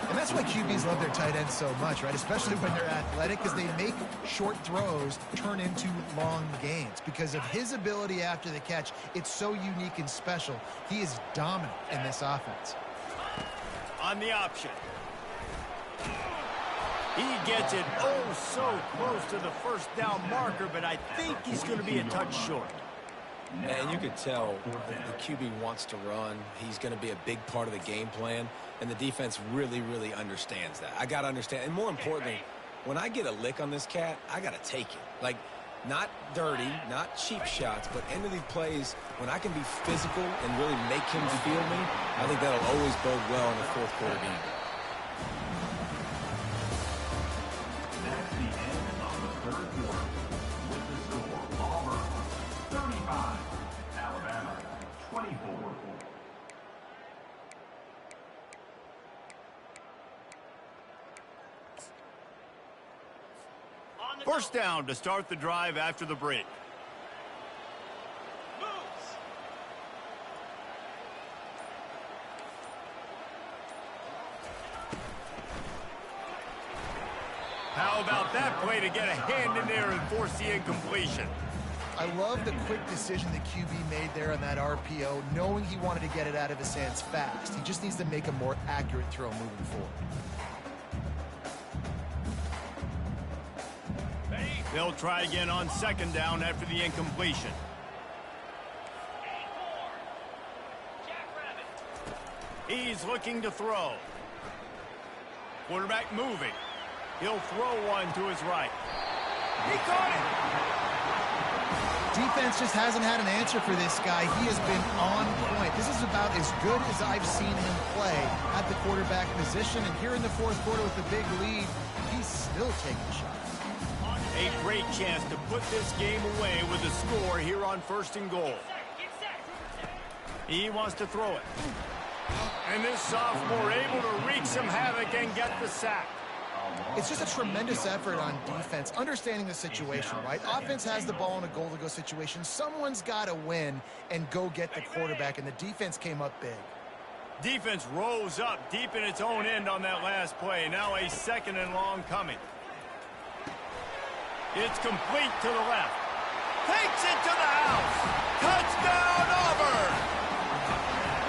Speaker 2: And that's why QBs love their tight ends so much, right? Especially when they're athletic, because they make short throws turn into long gains. Because of his ability after the catch, it's so unique and special. He is dominant in this offense.
Speaker 1: On the option. He gets it oh so close to the first down marker, but I think he's going to be a touch short.
Speaker 3: And you could tell the QB wants to run. He's going to be a big part of the game plan, and the defense really, really understands that. I got to understand. And more importantly, when I get a lick on this cat, I got to take it. Like, not dirty, not cheap shots, but end of the plays, when I can be physical and really make him feel me, I think that'll always bode well in the fourth quarter game.
Speaker 4: That's the end of the third quarter. With the score, Auburn 35, Alabama 24.
Speaker 1: First down to start the drive after the break. How about that play to get a hand in there and force the incompletion?
Speaker 2: I love the quick decision the QB made there on that RPO, knowing he wanted to get it out of his hands fast. He just needs to make a more accurate throw moving forward.
Speaker 1: They'll try again on second down after the incompletion. He's looking to throw. Quarterback moving. He'll throw one to his right. He caught it!
Speaker 2: Defense just hasn't had an answer for this guy. He has been on point. This is about as good as I've seen him play at the quarterback position. And here in the fourth quarter with a big lead, he's still taking shots.
Speaker 1: A great chance to put this game away with a score here on first and goal. He wants to throw it. And this sophomore able to wreak some havoc and get the sack.
Speaker 2: It's just a tremendous effort on defense, understanding the situation, right? Offense has the ball in a goal-to-go situation. Someone's got to win and go get the quarterback, and the defense came up big.
Speaker 1: Defense rose up deep in its own end on that last play. Now a second and long coming. It's complete to the left. Takes it to the house. Touchdown, Auburn!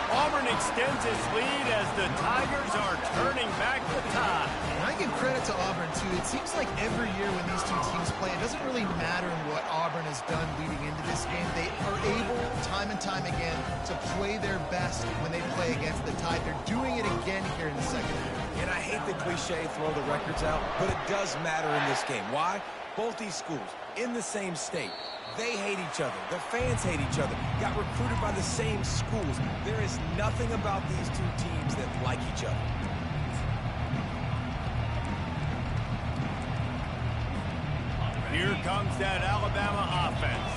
Speaker 1: Auburn extends its lead as the Tigers are turning back the tide.
Speaker 2: And I give credit to Auburn, too. It seems like every year when these two teams play, it doesn't really matter what Auburn has done leading into this game. They are able, time and time again, to play their best when they play against the Tide. They're doing it again here in the second half.
Speaker 3: And I hate the cliche, throw the records out, but it does matter in this game. Why? Both these schools in the same state. They hate each other. Their fans hate each other. Got recruited by the same schools. There is nothing about these two teams that like each other.
Speaker 1: Here comes that Alabama offense.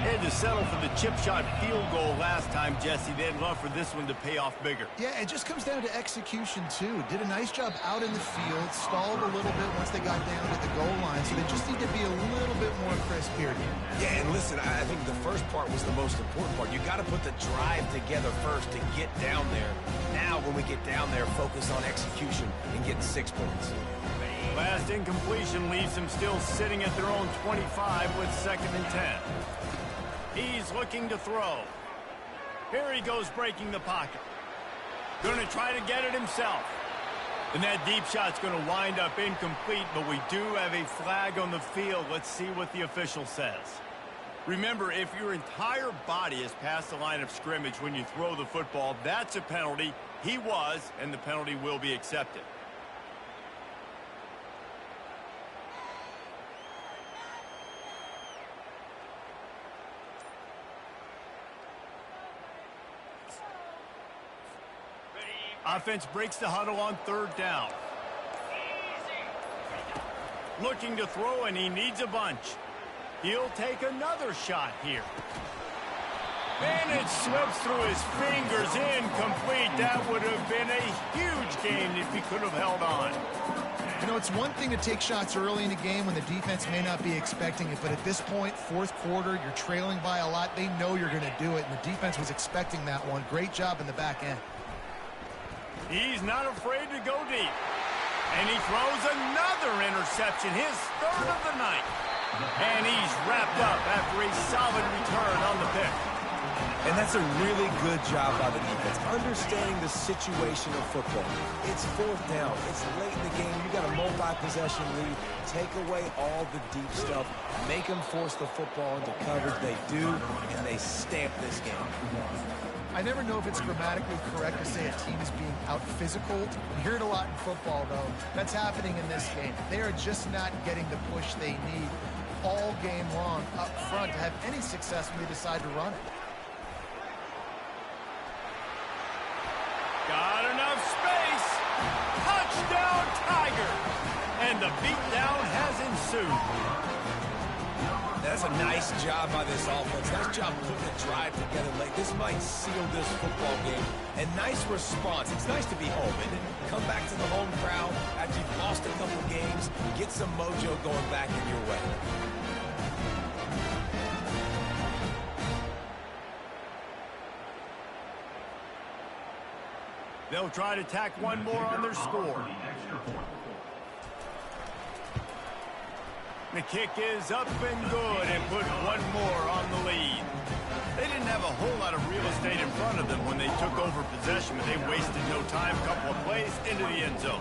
Speaker 1: They had to settle for the chip shot field goal last time, Jesse. They'd love for this one to pay off bigger.
Speaker 2: Yeah, it just comes down to execution, too. Did a nice job out in the field, stalled a little bit once they got down to the goal line, so they just need to be a little bit more crisp here.
Speaker 3: Yeah, and listen, I think the first part was the most important part. You got to put the drive together first to get down there. Now, when we get down there, focus on execution and getting 6 points.
Speaker 1: Last incompletion leaves them still sitting at their own 25 with 2nd and 10. He's looking to throw. Here he goes breaking the pocket. Going to try to get it himself. And that deep shot's going to wind up incomplete, but we do have a flag on the field. Let's see what the official says. Remember, if your entire body is past the line of scrimmage when you throw the football, that's a penalty. He was, and the penalty will be accepted. Offense breaks the huddle on 3rd down. Looking to throw, and he needs a bunch. He'll take another shot here. And it slips through his fingers, incomplete. That would have been a huge gain if he could have held on.
Speaker 2: You know, it's one thing to take shots early in the game when the defense may not be expecting it, but at this point, 4th quarter, you're trailing by a lot. They know you're going to do it, and the defense was expecting that one. Great job in the back end.
Speaker 1: He's not afraid to go deep. And he throws another interception, his 3rd of the night. And he's wrapped up after a solid return on the pick.
Speaker 3: And that's a really good job by the defense, understanding the situation of football. It's 4th down. It's late in the game. You got a multi-possession lead. Take away all the deep stuff. Make them force the football into coverage. They do, and they stamp this game.
Speaker 2: I never know if it's grammatically correct to say a team is being out-physical. You hear it a lot in football, though. That's happening in this game. They are just not getting the push they need all game long up front to have any success when they decide to run it.
Speaker 1: Got enough space. Touchdown, Tiger. And the beatdown has ensued.
Speaker 3: That's a nice job by this offense. Nice job putting the drive together late. This might seal this football game. And nice response. It's nice to be home, isn't it? Come back to the home crowd after you've lost a couple games. Get some mojo going back in your way.
Speaker 1: They'll try to tack one more on their score. The kick is up and good and put one more on the lead. They didn't have a whole lot of real estate in front of them when they took over possession, but they wasted no time. A couple of plays into the end zone.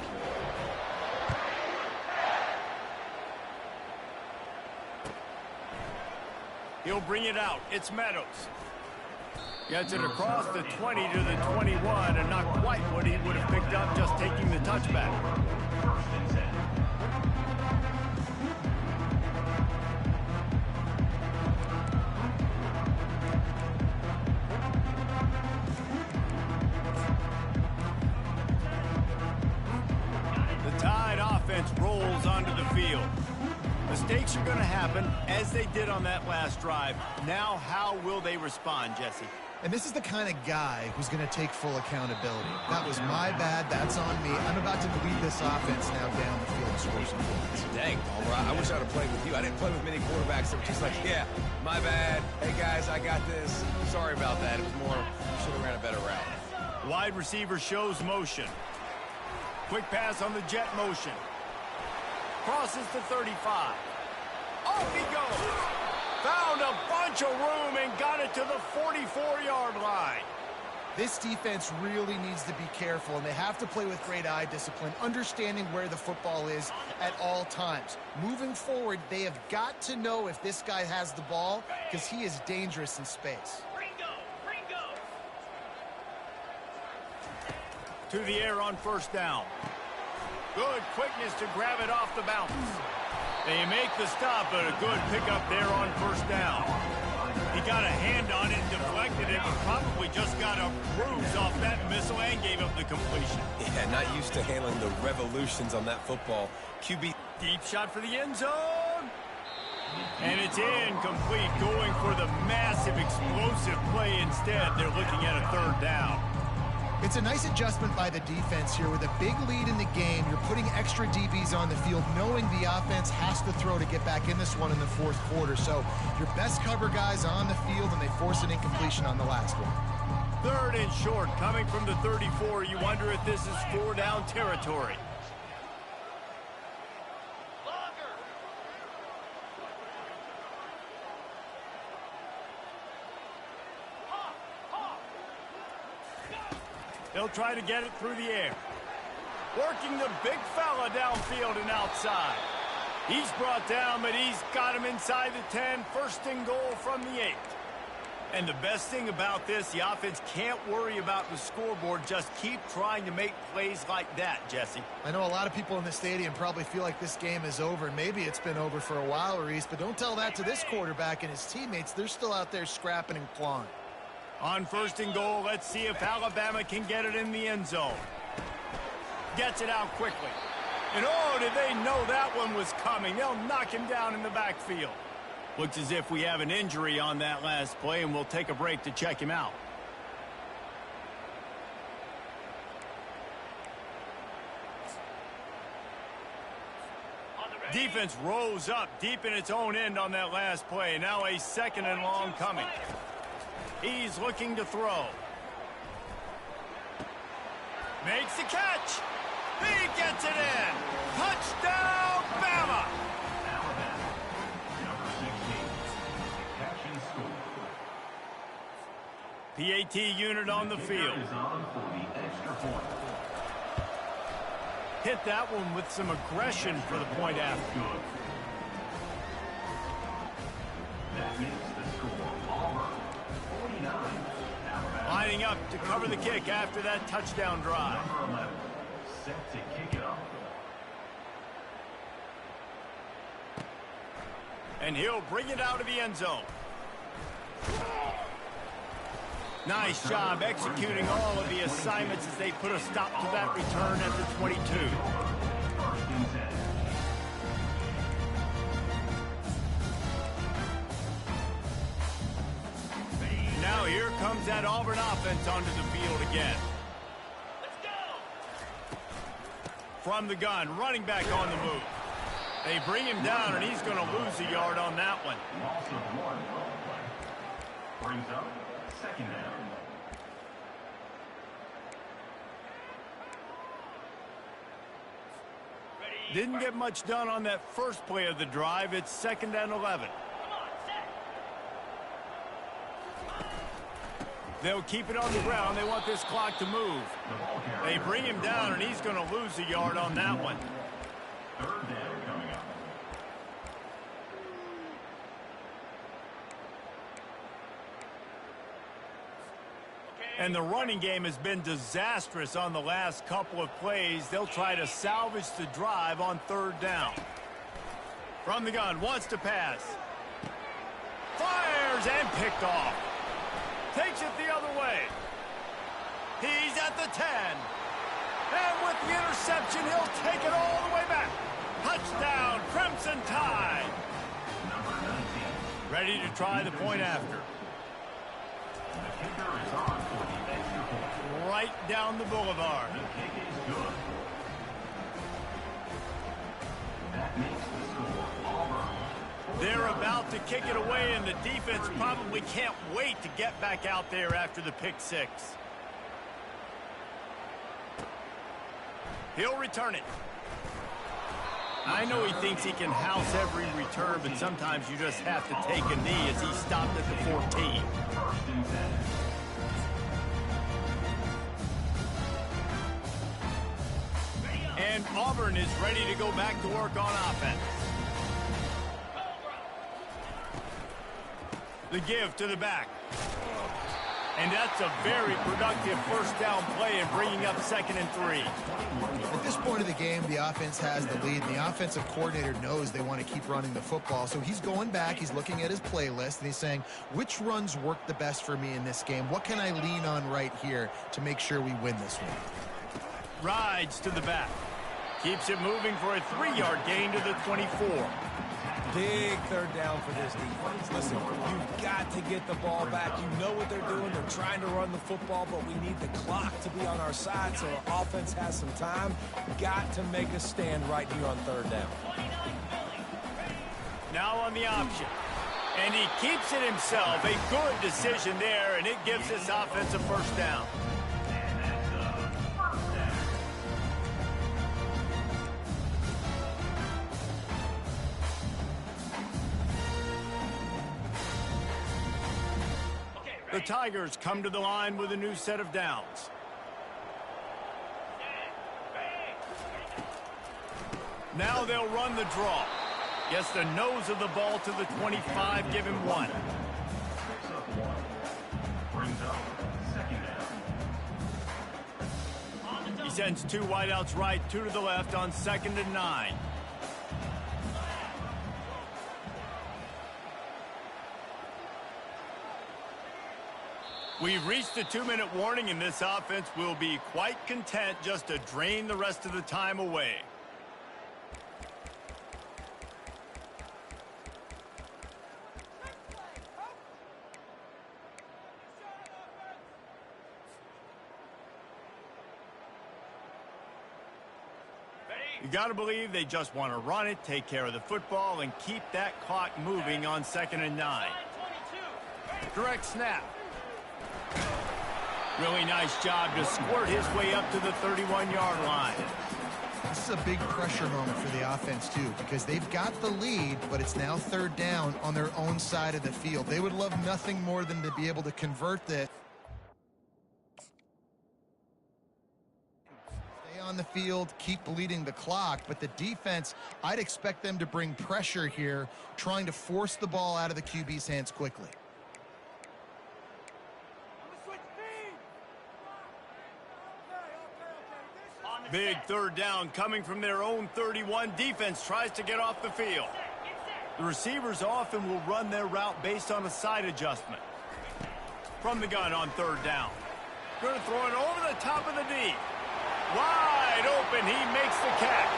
Speaker 1: He'll bring it out. It's Meadows. Gets it across the 20 to the 21, and not quite what he would have picked up just taking the touchback. Rolls onto the field. Mistakes are going to happen, as they did on that last drive. Now, how will they respond, Jesse?
Speaker 2: And this is the kind of guy who's going to take full accountability. That was my bad. That's on me. I'm about to lead this offense now down the field and score some points.
Speaker 3: Dang, Palmer, I wish I would have played with you. I didn't play with many quarterbacks that were just like, yeah, my bad. Hey, guys, I got this. Sorry about that. It was more, should have ran a better route.
Speaker 1: Wide receiver shows motion. Quick pass on the jet motion. Crosses to 35. Off he goes. Found a bunch of room and got it to the 44-yard line.
Speaker 2: This defense really needs to be careful, and they have to play with great eye discipline, understanding where the football is at all times. Moving forward, they have got to know if this guy has the ball, because he is dangerous in space.
Speaker 1: To the air on 1st down. Good quickness to grab it off the bounce. They make the stop, but a good pickup there on first down. He got a hand on it and deflected it, but probably just got a bruise off that missile and gave up the completion.
Speaker 3: Yeah, not used to handling the revolutions on that football. QB.
Speaker 1: Deep shot for the end zone. And it's incomplete, going for the massive explosive play instead. They're looking at a third down.
Speaker 2: It's a nice adjustment by the defense here. With a big lead in the game, you're putting extra DBs on the field, knowing the offense has to throw to get back in this one in the fourth quarter. So your best cover guys on the field, and they force an incompletion on the last one.
Speaker 1: Third and short, coming from the 34. You wonder if this is 4-down territory. They'll try to get it through the air. Working the big fella downfield and outside. He's brought down, but he's got him inside the 10. First and goal from the 8. And the best thing about this, the offense can't worry about the scoreboard. Just keep trying to make plays like that, Jesse.
Speaker 2: I know a lot of people in the stadium probably feel like this game is over, and maybe it's been over for a while, Reese, but don't tell that to this quarterback and his teammates. They're still out there scrapping and clawing.
Speaker 1: On first and goal, let's see if Alabama can get it in the end zone. Gets it out quickly. And oh, did they know that one was coming? They'll knock him down in the backfield. Looks as if we have an injury on that last play, and we'll take a break to check him out. Defense rose up deep in its own end on that last play. Now a second and long coming. He's looking to throw. Makes the catch. He gets it in. Touchdown, Bama.
Speaker 4: Alabama, number 16. Catch and score.
Speaker 1: PAT unit on the field.
Speaker 4: Is on for the extra point.
Speaker 1: Hit that one with some aggression for the point after.
Speaker 4: Good. That makes the score Auburn 49. Alabama.
Speaker 1: Lining up to cover the kick after that touchdown drive.
Speaker 4: Number 11. Set to kick it off.
Speaker 1: And he'll bring it out of the end zone. Nice job executing all of the assignments as they put a stop to that return at the 22.
Speaker 4: First and 10.
Speaker 1: Now here comes that Auburn offense onto the field again. From the gun, running back on the move. They bring him down, and he's going to lose a yard on that one.
Speaker 4: Loss of 1 play. Brings up second down.
Speaker 1: Didn't get much done on that first play of the drive. It's second and 11. They'll keep it on the ground. They want this clock to move. They bring him down, and he's going to lose a yard on that one.
Speaker 4: Third down coming up.
Speaker 1: And the running game has been disastrous on the last couple of plays. They'll try to salvage the drive on third down. From the gun, wants to pass. Fires and picked off. Takes it the other way. He's at the 10. And with the interception, he'll take it all the way back. Touchdown, Crimson Tide.
Speaker 4: Number 19.
Speaker 1: Ready to try the point after.
Speaker 4: The kicker is on for the extra point.
Speaker 1: Right down the boulevard.
Speaker 4: The kick is good. That makes the score Auburn.
Speaker 1: They're about to kick it away, and the defense probably can't wait to get back out there after the pick six. He'll return it. I know he thinks he can house every return, but sometimes you just have to take a knee as he stopped at the 14.
Speaker 4: First and 10.
Speaker 1: And Auburn is ready to go back to work on offense. The give to the back. And that's a very productive first down play and bringing up 2nd and 3.
Speaker 2: At this point of the game, the offense has the lead, and the offensive coordinator knows they want to keep running the football. So he's going back, he's looking at his playlist, and he's saying, which runs work the best for me in this game? What can I lean on right here to make sure we win this one?
Speaker 1: Rides to the back. Keeps it moving for a 3-yard gain to the 24.
Speaker 3: Big third down for this defense. Listen, you've got to get the ball back. You know what they're doing. They're trying to run the football, but we need the clock to be on our side so our offense has some time. Got to make a stand right here on 3rd down.
Speaker 1: Now on the option. And he keeps it himself. A good decision there, and it gives this offense a first down. The Tigers come to the line with a new set of downs. Now they'll run the draw. Gets the nose of the ball to the 25, give him 1. He sends 2 wideouts right, 2 to the left on 2nd and 9. We've reached the 2-minute warning, and this offense will be quite content just to drain the rest of the time away. You got to believe they just want to run it, take care of the football, and keep that clock moving on 2nd and 9. Direct snap. Really nice job to squirt his way up to the 31-yard line.
Speaker 2: This is a big pressure moment for the offense, too, because they've got the lead, but it's now 3rd down on their own side of the field. They would love nothing more than to be able to convert this. Stay on the field, keep bleeding the clock, but the defense, I'd expect them to bring pressure here, trying to force the ball out of the QB's hands quickly.
Speaker 1: Big 3rd down coming from their own 31. Defense tries to get off the field. The receivers often will run their route based on a side adjustment. From the gun on 3rd down. Going to throw it over the top of the D. Wide open, he makes the catch.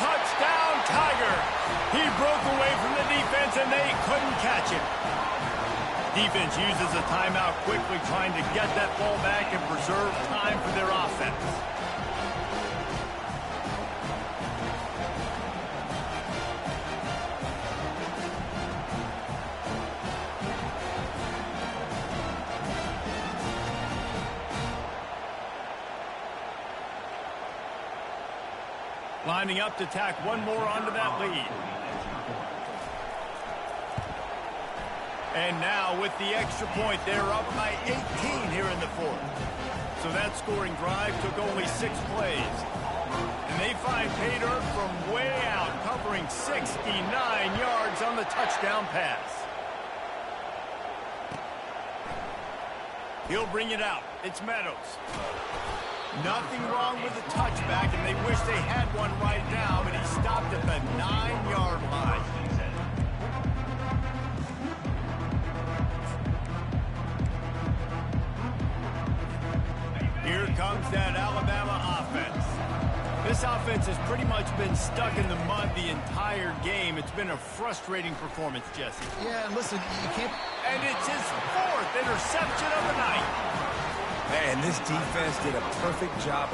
Speaker 1: Touchdown, Tiger. He broke away from the defense, and they couldn't catch him. Defense uses a timeout quickly, trying to get that ball back and preserve time for their offense. Lining up to tack one more onto that lead. And now with the extra point, they're up by 18 here in the 4th. So that scoring drive took only 6 plays. And they find pay dirt from way out, covering 69 yards on the touchdown pass. He'll bring it out. It's Meadows. Nothing wrong with the touchback, and they wish they had one right now, but he stopped at the 9-yard line. Here comes that Alabama offense. This offense has pretty much been stuck in the mud the entire game. It's been a frustrating performance, Jesse.
Speaker 2: Yeah, and listen, you can't...
Speaker 1: And it's his 4th interception of the night.
Speaker 3: Man, this defense did a perfect job.